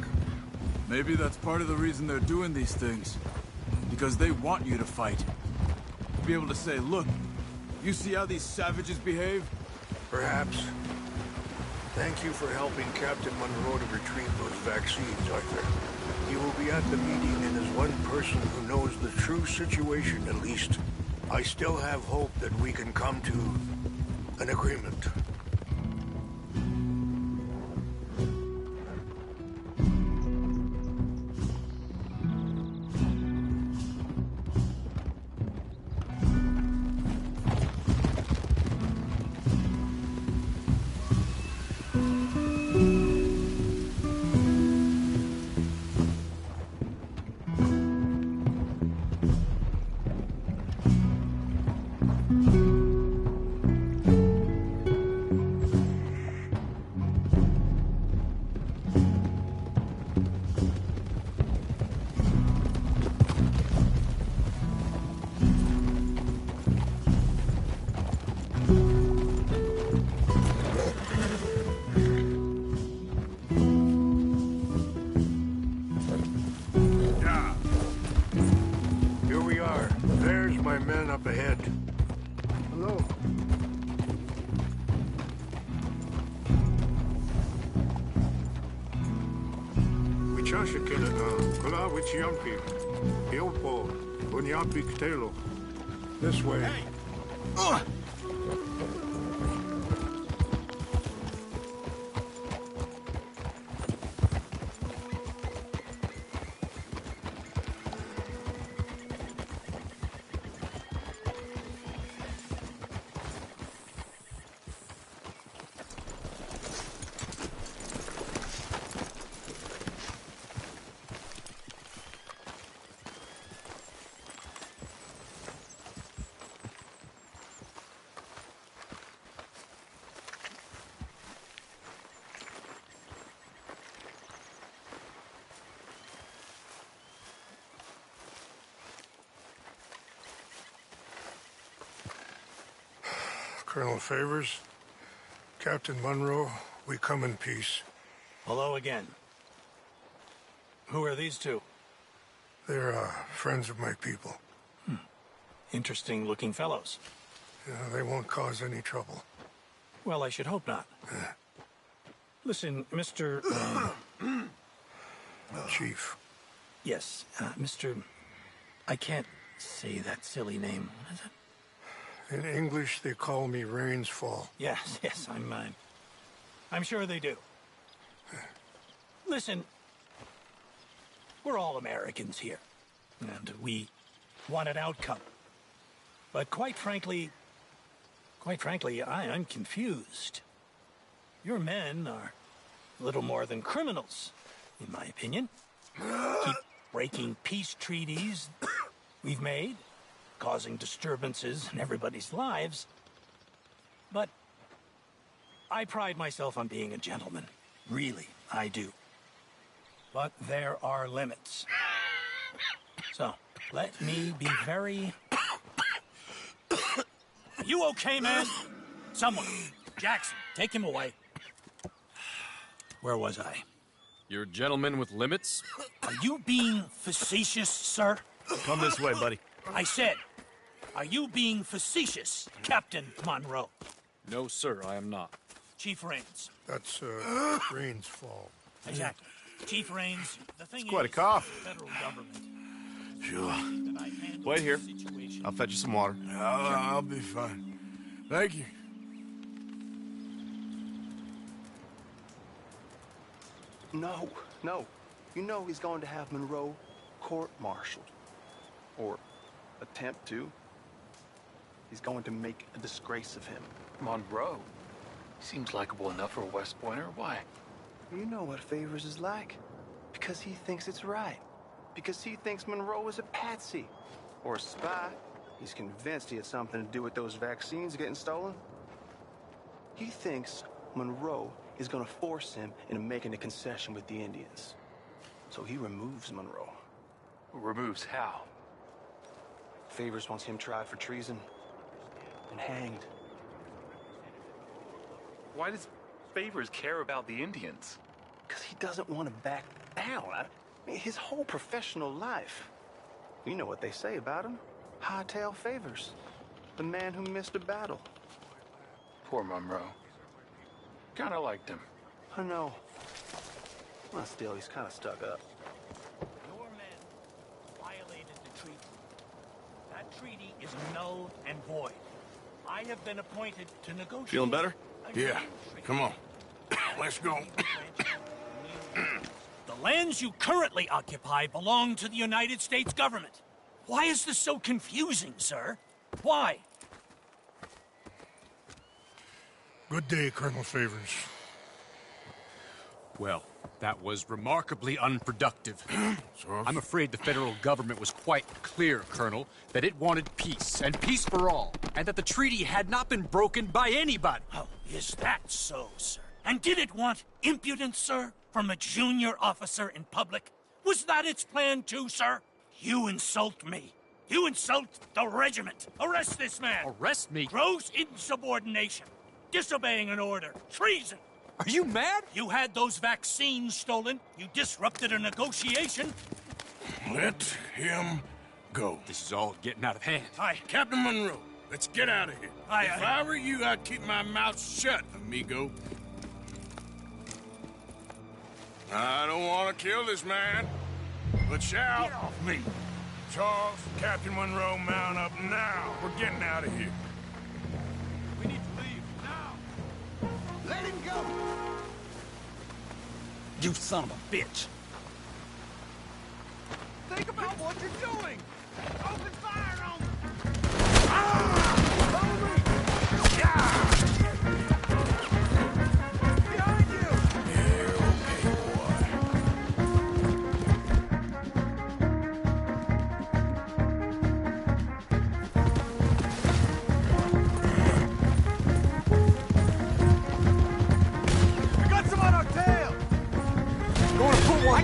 Maybe that's part of the reason they're doing these things. Because they want you to fight. To be able to say, look, you see how these savages behave? Perhaps. Thank you for helping Captain Monroe to retrieve those vaccines, Arthur. He will be at the meeting and is one person who knows the true situation, at least. I still have hope that we can come to an agreement. Here we are. There's my men up ahead. Hello. Wichashikina kula wichiampi. Ilpo, bunyapi ktelo. This way. Hey! Colonel Favors, Captain Monroe, we come in peace. Hello again. Who are these two? They're friends of my people. Interesting looking fellows. Yeah, they won't cause any trouble. Well, I should hope not. Listen, Mr. Chief. Yes, Mr. I can't say that silly name. What is it? In English, they call me Rains Fall. Yes, I'm sure they do. Listen, we're all Americans here, and we want an outcome. But quite frankly, I'm confused. Your men are a little more than criminals, in my opinion. Keep breaking peace treaties we've made, causing disturbances in everybody's lives. But I pride myself on being a gentleman. Really, I do. But there are limits. So, let me be very... You okay, man? Someone. Jackson, take him away. Where was I? You're a gentleman with limits? Are you being facetious, sir? Come this way, buddy. I said, are you being facetious, Captain Monroe? No, sir, I am not. Chief Rains. That's Rains Fall. Exactly. Chief Rains, the thing It's quite a is, cough. the federal government. Sure. that I've handled Wait here. the situation. I'll fetch you some water. I'll be fine. Thank you. No. You know he's going to have Monroe court-martialed. Or attempt to. He's going to make a disgrace of him. Monroe? Seems likable enough for a West Pointer. Why? You know what Favors is like. Because he thinks it's right. Because he thinks Monroe is a patsy. Or a spy. He's convinced he had something to do with those vaccines getting stolen. He thinks Monroe is going to force him into making a concession with the Indians. So he removes Monroe. Removes how? Favors wants him tried for treason and hanged. Why does Favors care about the Indians? Because he doesn't want to back down. I mean, his whole professional life. You know what they say about him. Hightail Favors. The man who missed a battle. Poor Monroe. Kinda liked him. I know. Well, still, he's kind of stuck up. Your men violated the treaty. That treaty is null and void. I have been appointed to negotiate. Feeling better? Yeah. Come on. Let's go. The lands you currently occupy belong to the United States government. Why is this so confusing, sir? Why? Good day, Colonel Favors. Well, that was remarkably unproductive. I'm afraid the federal government was quite clear, Colonel, that it wanted peace, and peace for all, and that the treaty had not been broken by anybody. Oh, is that so, sir? And did it want impudence, sir, from a junior officer in public? Was that its plan too, sir? You insult me. You insult the regiment. Arrest this man. Arrest me? Gross insubordination. Disobeying an order. Treason. Are you mad? You had those vaccines stolen. You disrupted a negotiation. Let him go. This is all getting out of hand. Hi, Captain Monroe. Let's get out of here. If I were you, I'd keep my mouth shut, amigo. I don't want to kill this man, but shall. Get off me! Charles, Captain Monroe, mount up now. We're getting out of here. We need to leave now. Let him go! You son of a bitch! Think about what you're doing. Open fire on them. Behind you. We got some on our tail. Going to put one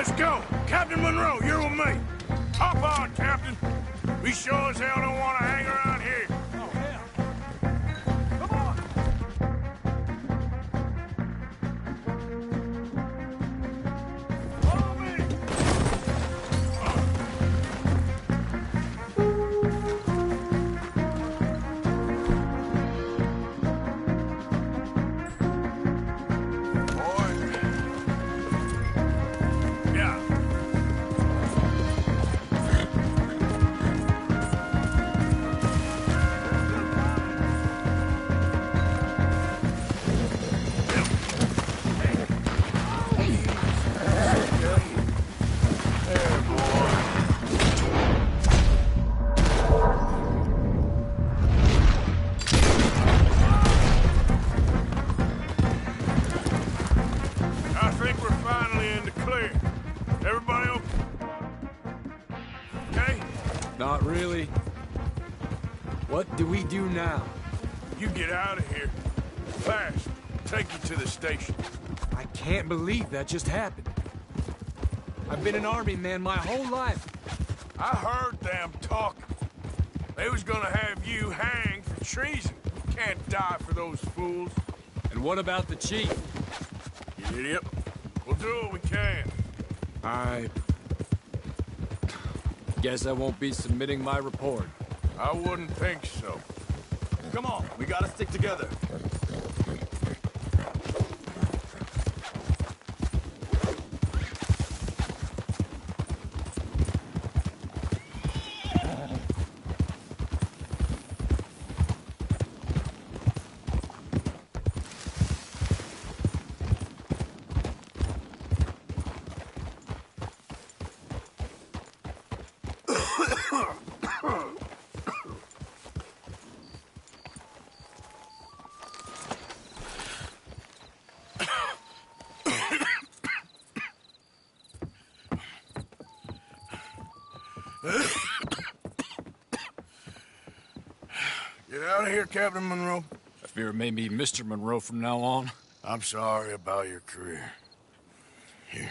Let's go. Captain Monroe, you're with me. Hop on, Captain. We sure as hell don't want to hang around here. Oh, hell. I think we're finally in the clear. Everybody okay? Not really. What do we do now? You get out of here. Fast. Take you to the station. I can't believe that just happened. I've been an army man my whole life. I heard them talking. They was gonna have you hanged for treason. You can't die for those fools. And what about the chief? You idiot. We'll do what we can. I guess I won't be submitting my report. I wouldn't think so. Come on, we gotta stick together. Get out of here, Captain Monroe. I fear it may be Mr. Monroe from now on. I'm sorry about your career. Here.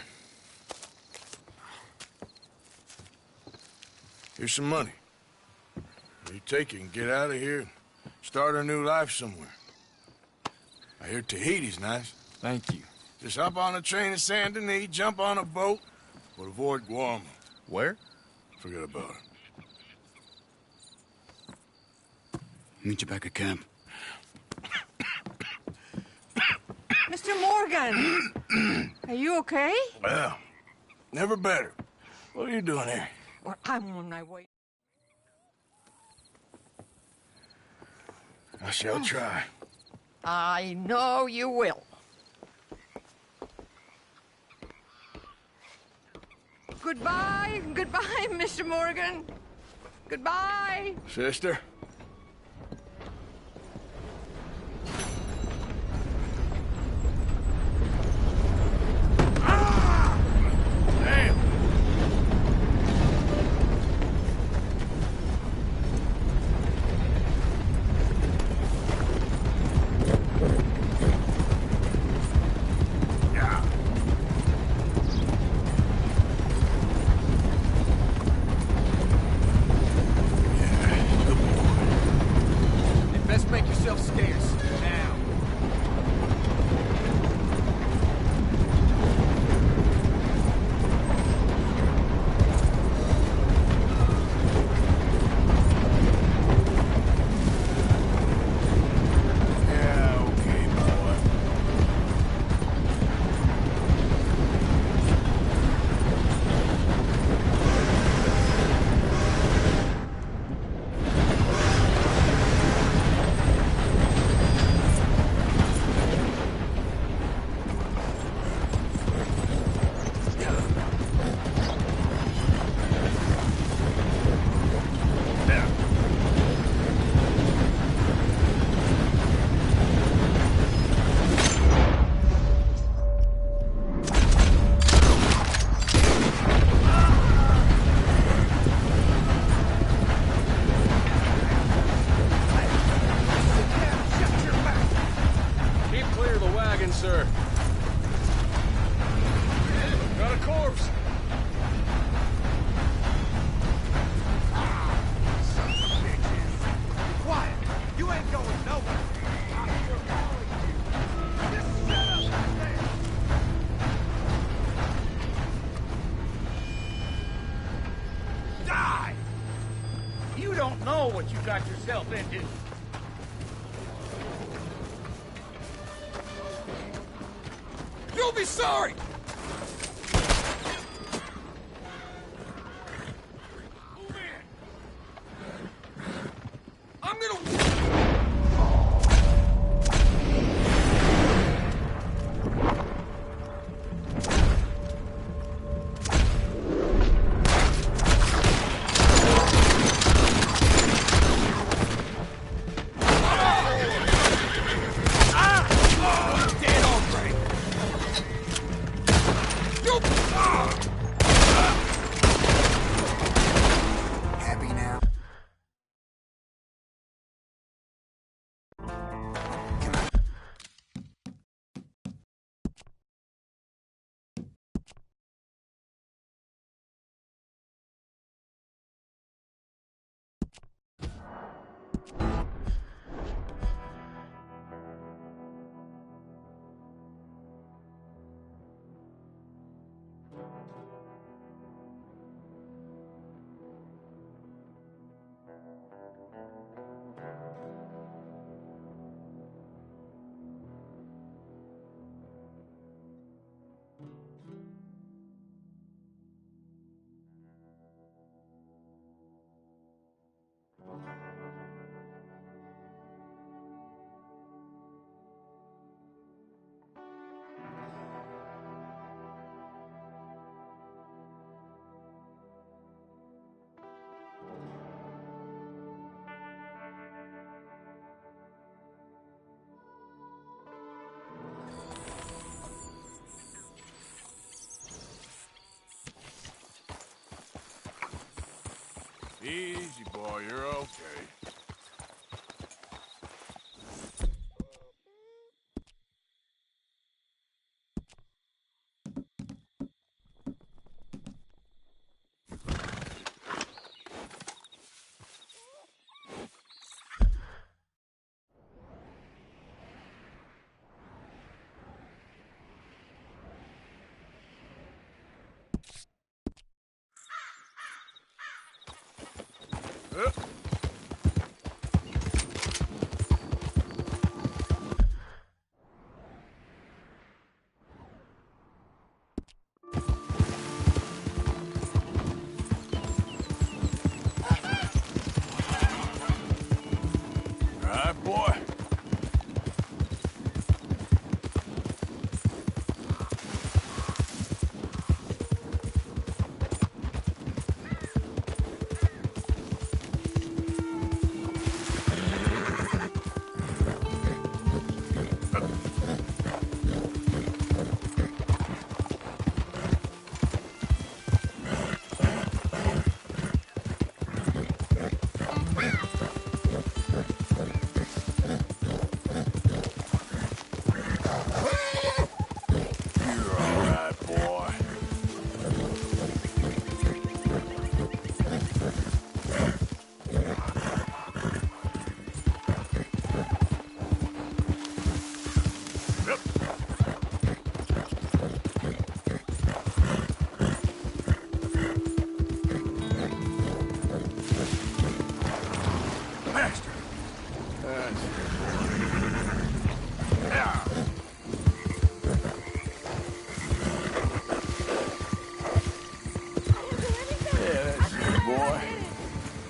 Here's some money. You take it and get out of here and start a new life somewhere. I hear Tahiti's nice. Thank you. Just hop on a train to Saint Denis, jump on a boat, but avoid Guam. Where? Forget about it. Meet you back at camp. Mr. Morgan! Are you okay? Well, never better. What are you doing here? Well, I'm on my way. I shall try. I know you will. Goodbye, goodbye, Mr. Morgan. Goodbye. Sister? Good boy. know what you got yourself into. You'll be sorry! I'm gonna... Happy now? Easy, boy, you're okay. All right, boy. You're all right, boy. Yep. Master. That's yeah. Yeah, that's it, boy.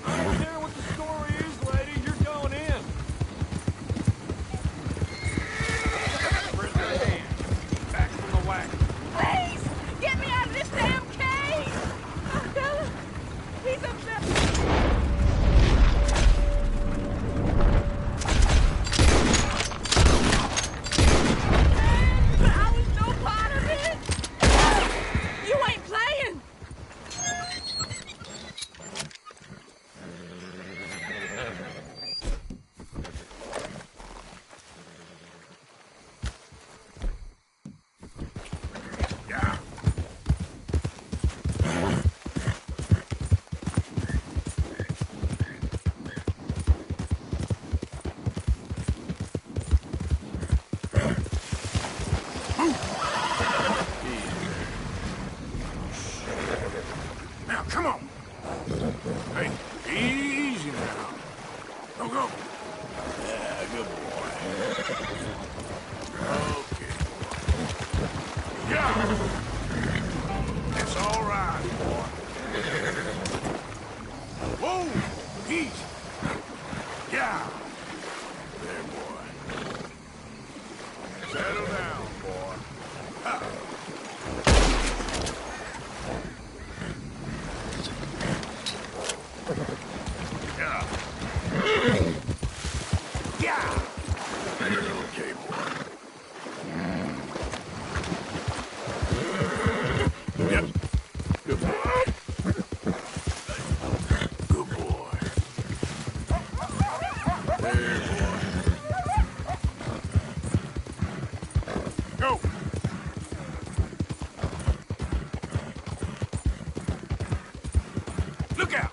I don't care what the story is, lady. You're going in. Where's your hand? Back from the wagon. Please! Get me out of this damn cave! Oh, Bella! He's upset! I was no part of it! You ain't playing! Yeah. Now, come on. Hey, easy now. Go, go. Yeah, good boy. Okay. Yeah. It's all right, boy. Whoa! Easy. Yeah. There, boy. Settle down, boy. Ha. Yeah. Yeah. You're okay, boy. Yep. Good boy. Good boy. There, boy. Go. Look out.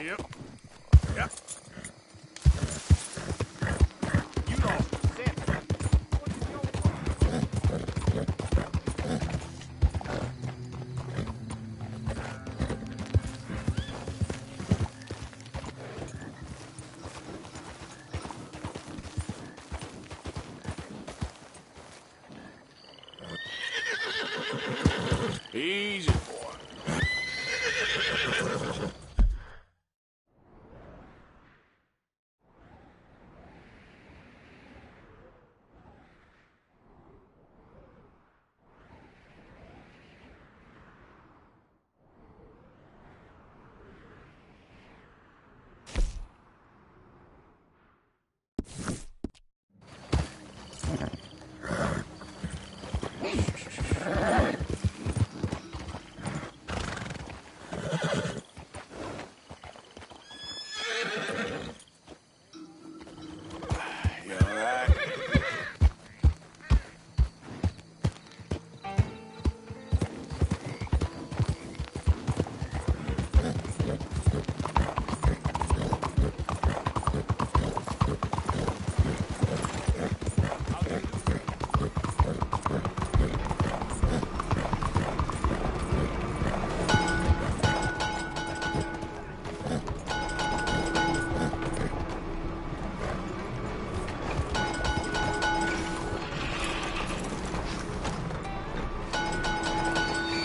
Yep. Yep. You lost the scent. Easy, boy. You all right?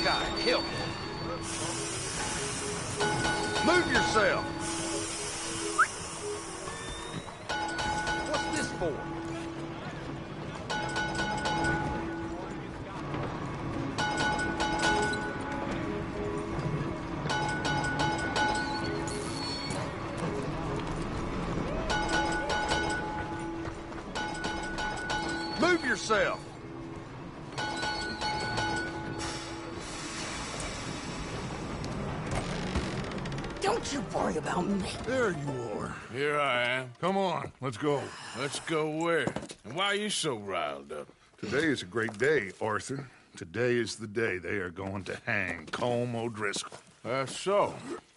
God, help me. Move yourself! What's this for? Move yourself! Don't you worry about me. There you are. Here I am. Come on, let's go. Let's go where? And why are you so riled up? Today is a great day, Arthur. Today is the day they are going to hang Colm O'Driscoll. That's so.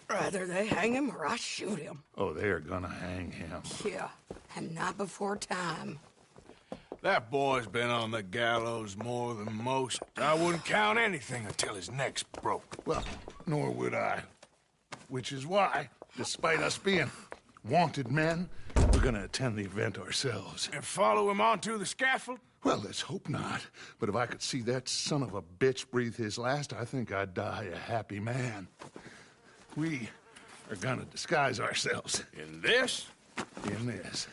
Rather they hang him or I shoot him. Oh, they are gonna hang him. Yeah, and not before time. That boy's been on the gallows more than most. I wouldn't count anything until his neck's broke. Well, nor would I. Which is why, despite us being wanted men, we're gonna attend the event ourselves. And follow him onto the scaffold? Well, let's hope not. But if I could see that son of a bitch breathe his last, I think I'd die a happy man. We are gonna disguise ourselves. In this? In this.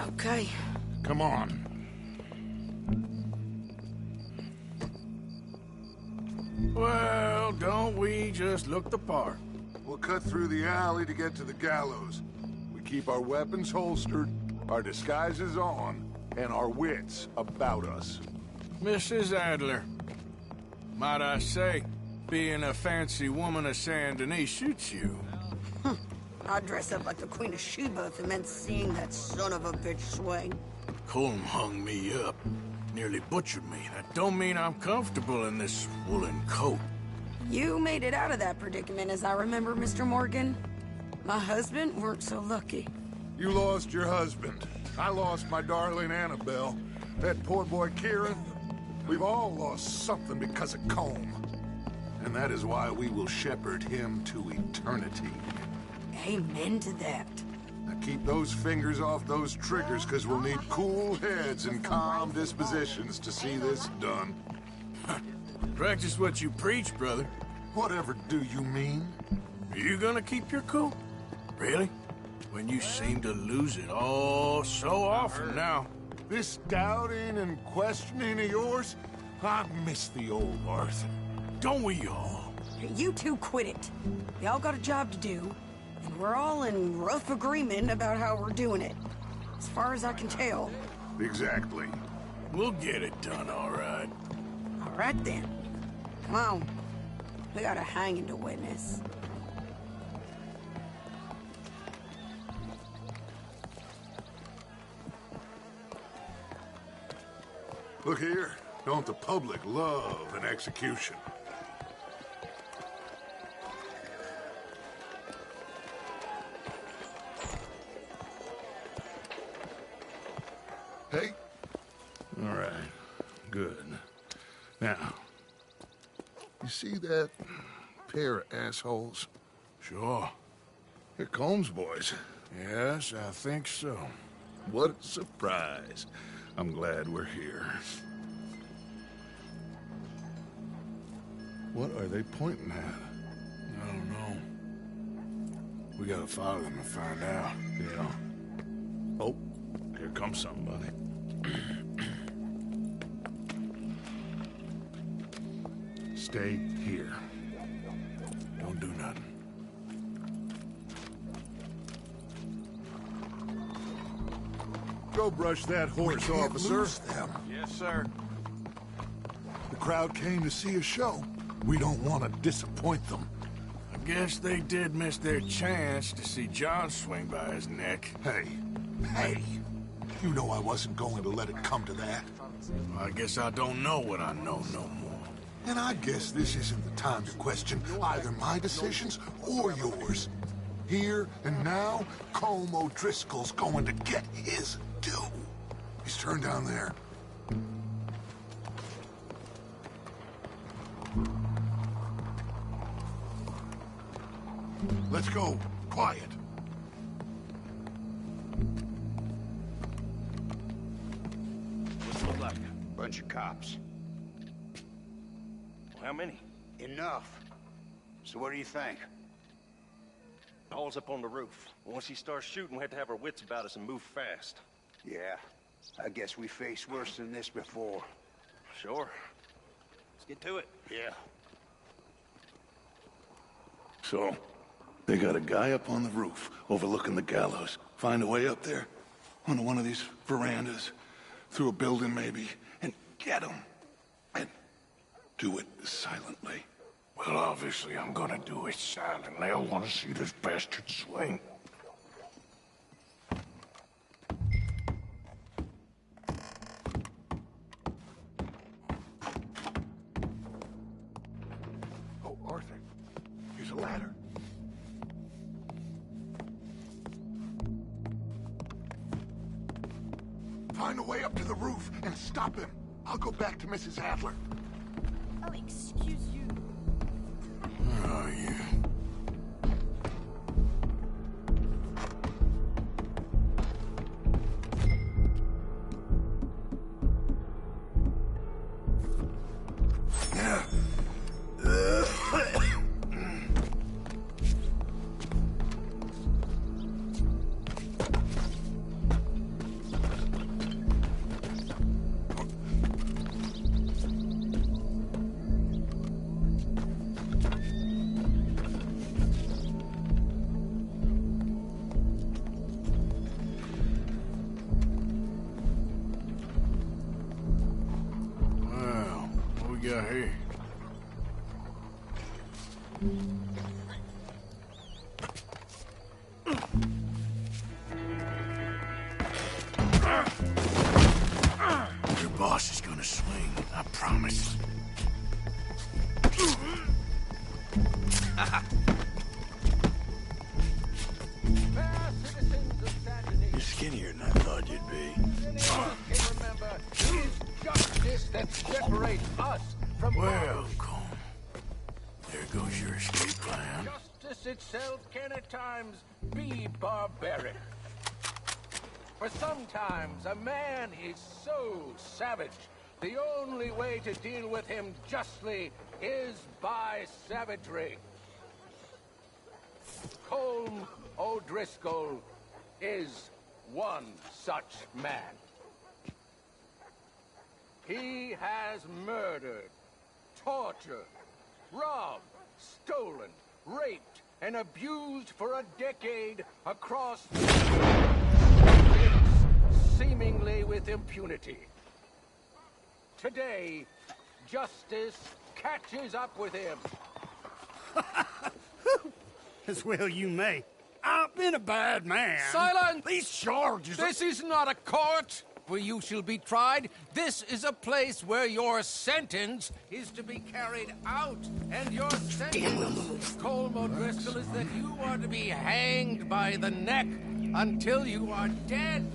Okay. Come on. Well, don't we just look the part? We'll cut through the alley to get to the gallows. We keep our weapons holstered, our disguises on, and our wits about us. Mrs. Adler, might I say, being a fancy woman of Saint Denis suits you. I'd dress up like the Queen of Sheba if it meant seeing that son of a bitch swing. Colm hung me up, nearly butchered me. That don't mean I'm comfortable in this woolen coat. You made it out of that predicament, as I remember, Mr. Morgan. My husband weren't so lucky. You lost your husband. I lost my darling Annabelle. That poor boy Kieran. We've all lost something because of Colm. And that is why we will shepherd him to eternity. Amen to that. Now keep those fingers off those triggers, because we'll need cool heads and calm dispositions to see this done. Practice what you preach, brother. Whatever do you mean? Are you gonna keep your cool? Really? When you seem to lose it all so often now. This doubting and questioning of yours, I miss the old Arthur. Don't we all? You two quit it. Y'all got a job to do, and we're all in rough agreement about how we're doing it. As far as I can tell. Exactly. We'll get it done, all right. All right, then. Come on. We got a hanging to witness. Look here. Don't the public love an execution? Hey? All right. Good. Now, you see that pair of assholes? Sure. They're Colm's boys. Yes, I think so. What a surprise. I'm glad we're here. What are they pointing at? I don't know. We gotta follow them and find out. Yeah. Oh, here comes somebody. Stay here. Don't do nothing. Go brush that horse, officer. Them. Yes, sir. The crowd came to see a show. We don't want to disappoint them. I guess they did miss their chance to see John swing by his neck. Hey, you know I wasn't going to let it come to that. Well, I guess I don't know what I know no more. And I guess this isn't the time to question either my decisions or yours. Here and now, Colm O'Driscoll's going to get his due. He's turned down there. Let's go. Quiet. What's it look like? Bunch of cops. How many? Enough. So what do you think? Paul's up on the roof. Once he starts shooting, we have to have our wits about us and move fast. Yeah, I guess we faced worse than this before. Sure. Let's get to it. Yeah. So, they got a guy up on the roof overlooking the gallows. Find a way up there, onto one of these verandas, through a building maybe, and get him. And do it silently. Well, obviously I'm gonna do it silently. I want to see this bastard swing. Oh, Arthur, here's a ladder. Find a way up to the roof and stop him. I'll go back to Mrs. Adler. Oh, excuse you. Where are you? got here? Your boss is gonna swing, I promise. You're skinnier than I thought you'd be. Remember, it's justice that separates us from Well, Colm, there goes your escape plan. justice itself can at times be barbaric. For sometimes a man is so savage, the only way to deal with him justly is by savagery. Colm O'Driscoll is one such man. He has murdered, tortured, robbed, stolen, raped, and abused for a decade across seemingly with impunity. Today, justice catches up with him. As well you may. I've been a bad man. Silence! These charges This is not a court where you shall be tried. This is a place where your sentence is to be carried out. And your sentence, Colm O'Driscoll, is that you are to be hanged by the neck until you are dead.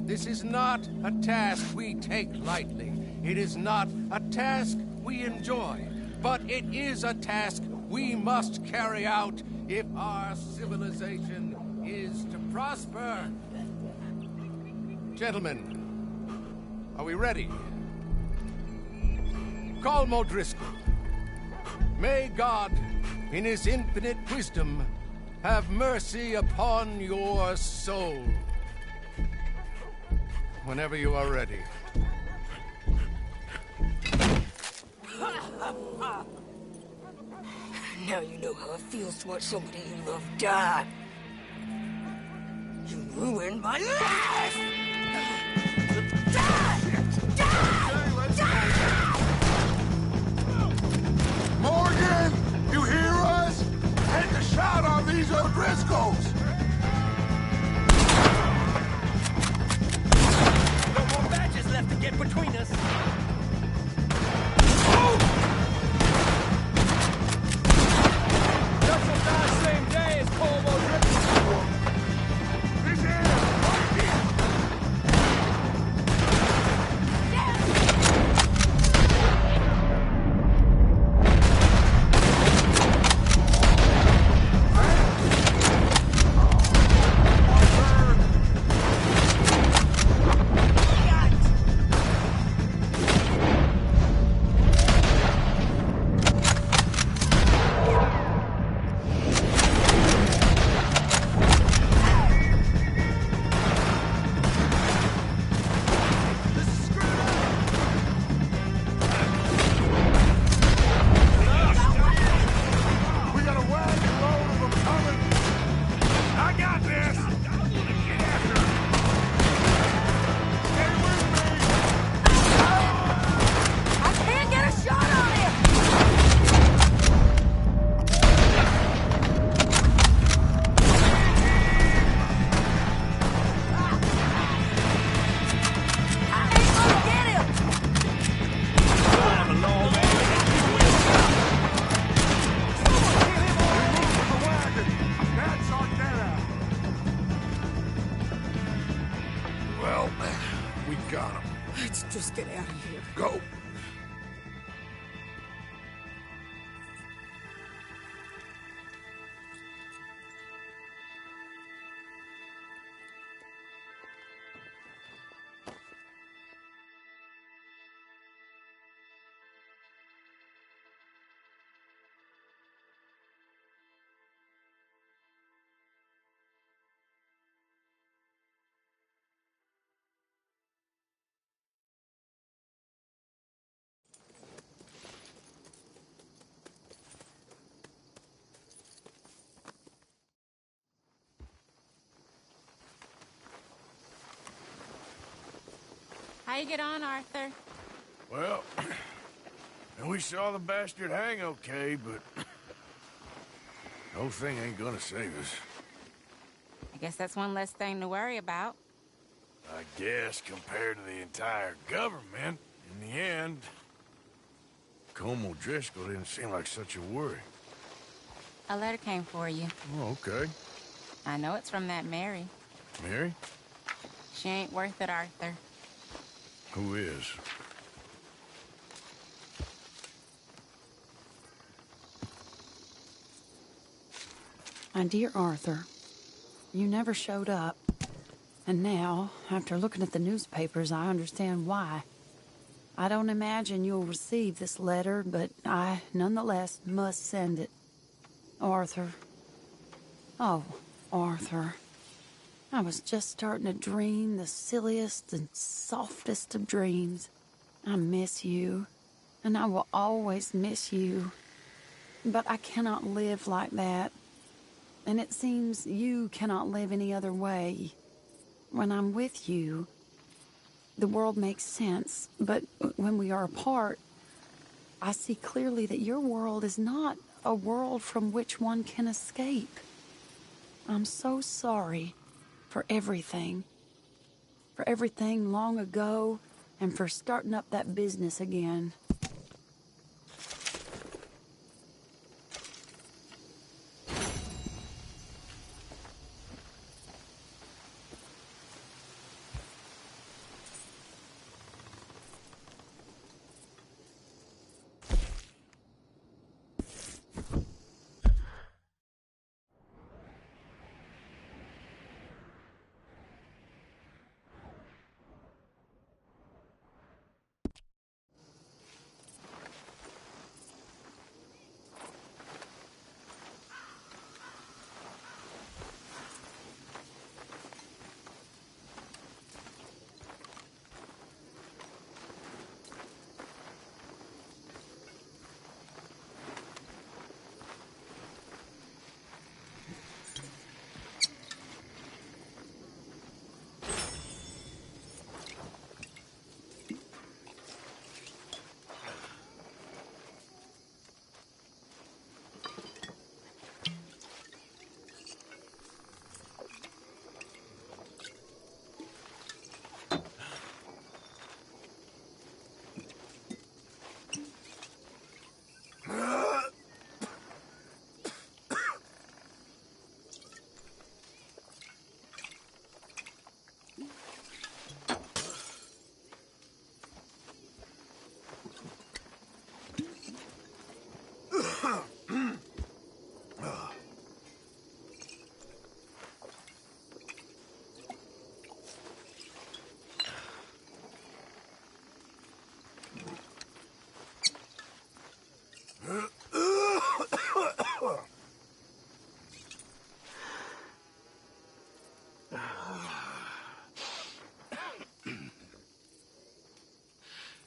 This is not a task we take lightly. It is not a task we enjoy. But it is a task we must carry out if our civilization is to prosper. Gentlemen, are we ready? Colm O'Driscoll, may God, in his infinite wisdom, have mercy upon your soul. Whenever you are ready. Now you know how it feels to watch somebody you love die. You ruined my life! Morgan, you hear us? Take a shot on these O'Driscolls! No more badges left to get between us. Just will die same day as Colm O'Driscoll. He's here! Let's just get out of here. Go. How you get on, Arthur? Well, We saw the bastard hang okay, but the whole thing ain't gonna save us. I guess that's one less thing to worry about. I guess compared to the entire government, in the end, Colm O'Driscoll didn't seem like such a worry. A letter came for you. Oh, okay. I know it's from that Mary. Mary? She ain't worth it, Arthur. Who is? My dear Arthur, you never showed up. And now, after looking at the newspapers, I understand why. I don't imagine you'll receive this letter, but I, nonetheless, must send it. Arthur. Oh, Arthur. I was just starting to dream the silliest and softest of dreams. I miss you, and I will always miss you. But I cannot live like that. And it seems you cannot live any other way. When I'm with you, the world makes sense. But when we are apart, I see clearly that your world is not a world from which one can escape. I'm so sorry for everything. For everything long ago, and for starting up that business again.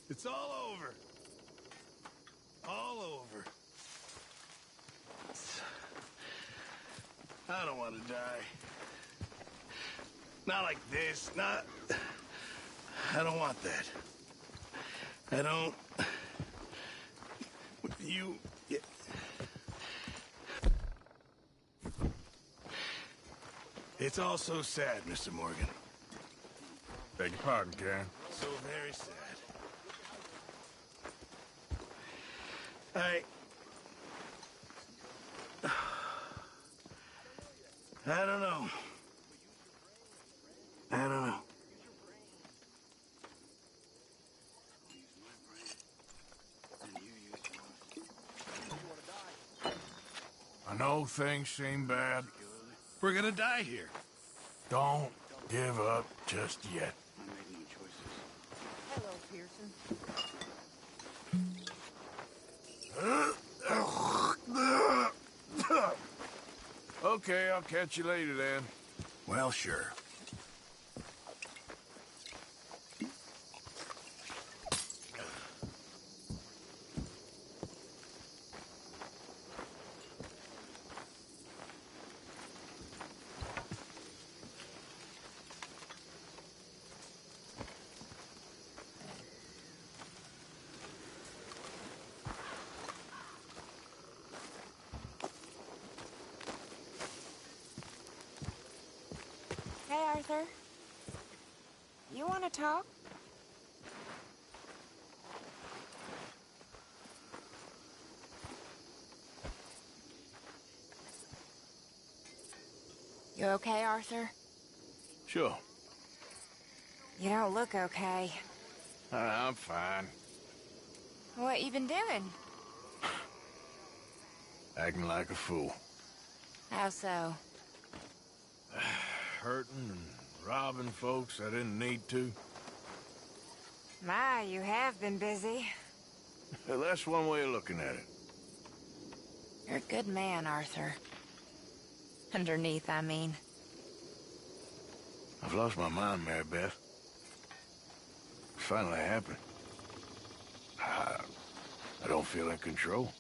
It's all over. All over. I don't want to die. Not like this. Not... I don't want that. I don't... You... It's all so sad, Mr. Morgan. Beg your pardon, Karen. So very sad. I don't know. I don't know. I know things seem bad. We're gonna die here. Don't give up just yet. Hello, Pearson. Okay, I'll catch you later then. Well, sure. Hey, Arthur. You want to talk? You okay, Arthur? Sure. You don't look okay. I'm fine. What you been doing? Acting like a fool. How so? Hurting and robbing folks I didn't need to. My, you have been busy. Well, that's one way of looking at it. You're a good man, Arthur. Underneath, I mean. I've lost my mind, Mary Beth. It finally happened. I don't feel in control.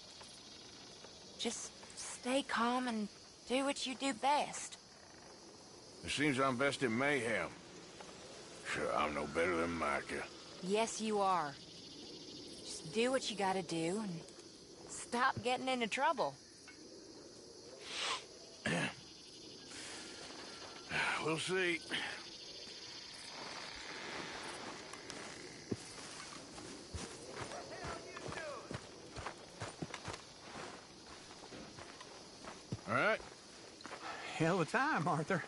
Just stay calm and do what you do best. It seems I'm best in mayhem. Sure, I'm no better than Micah. Yes, you are. Just do what you gotta do and stop getting into trouble. We'll see. All right. Hell of a time, Arthur.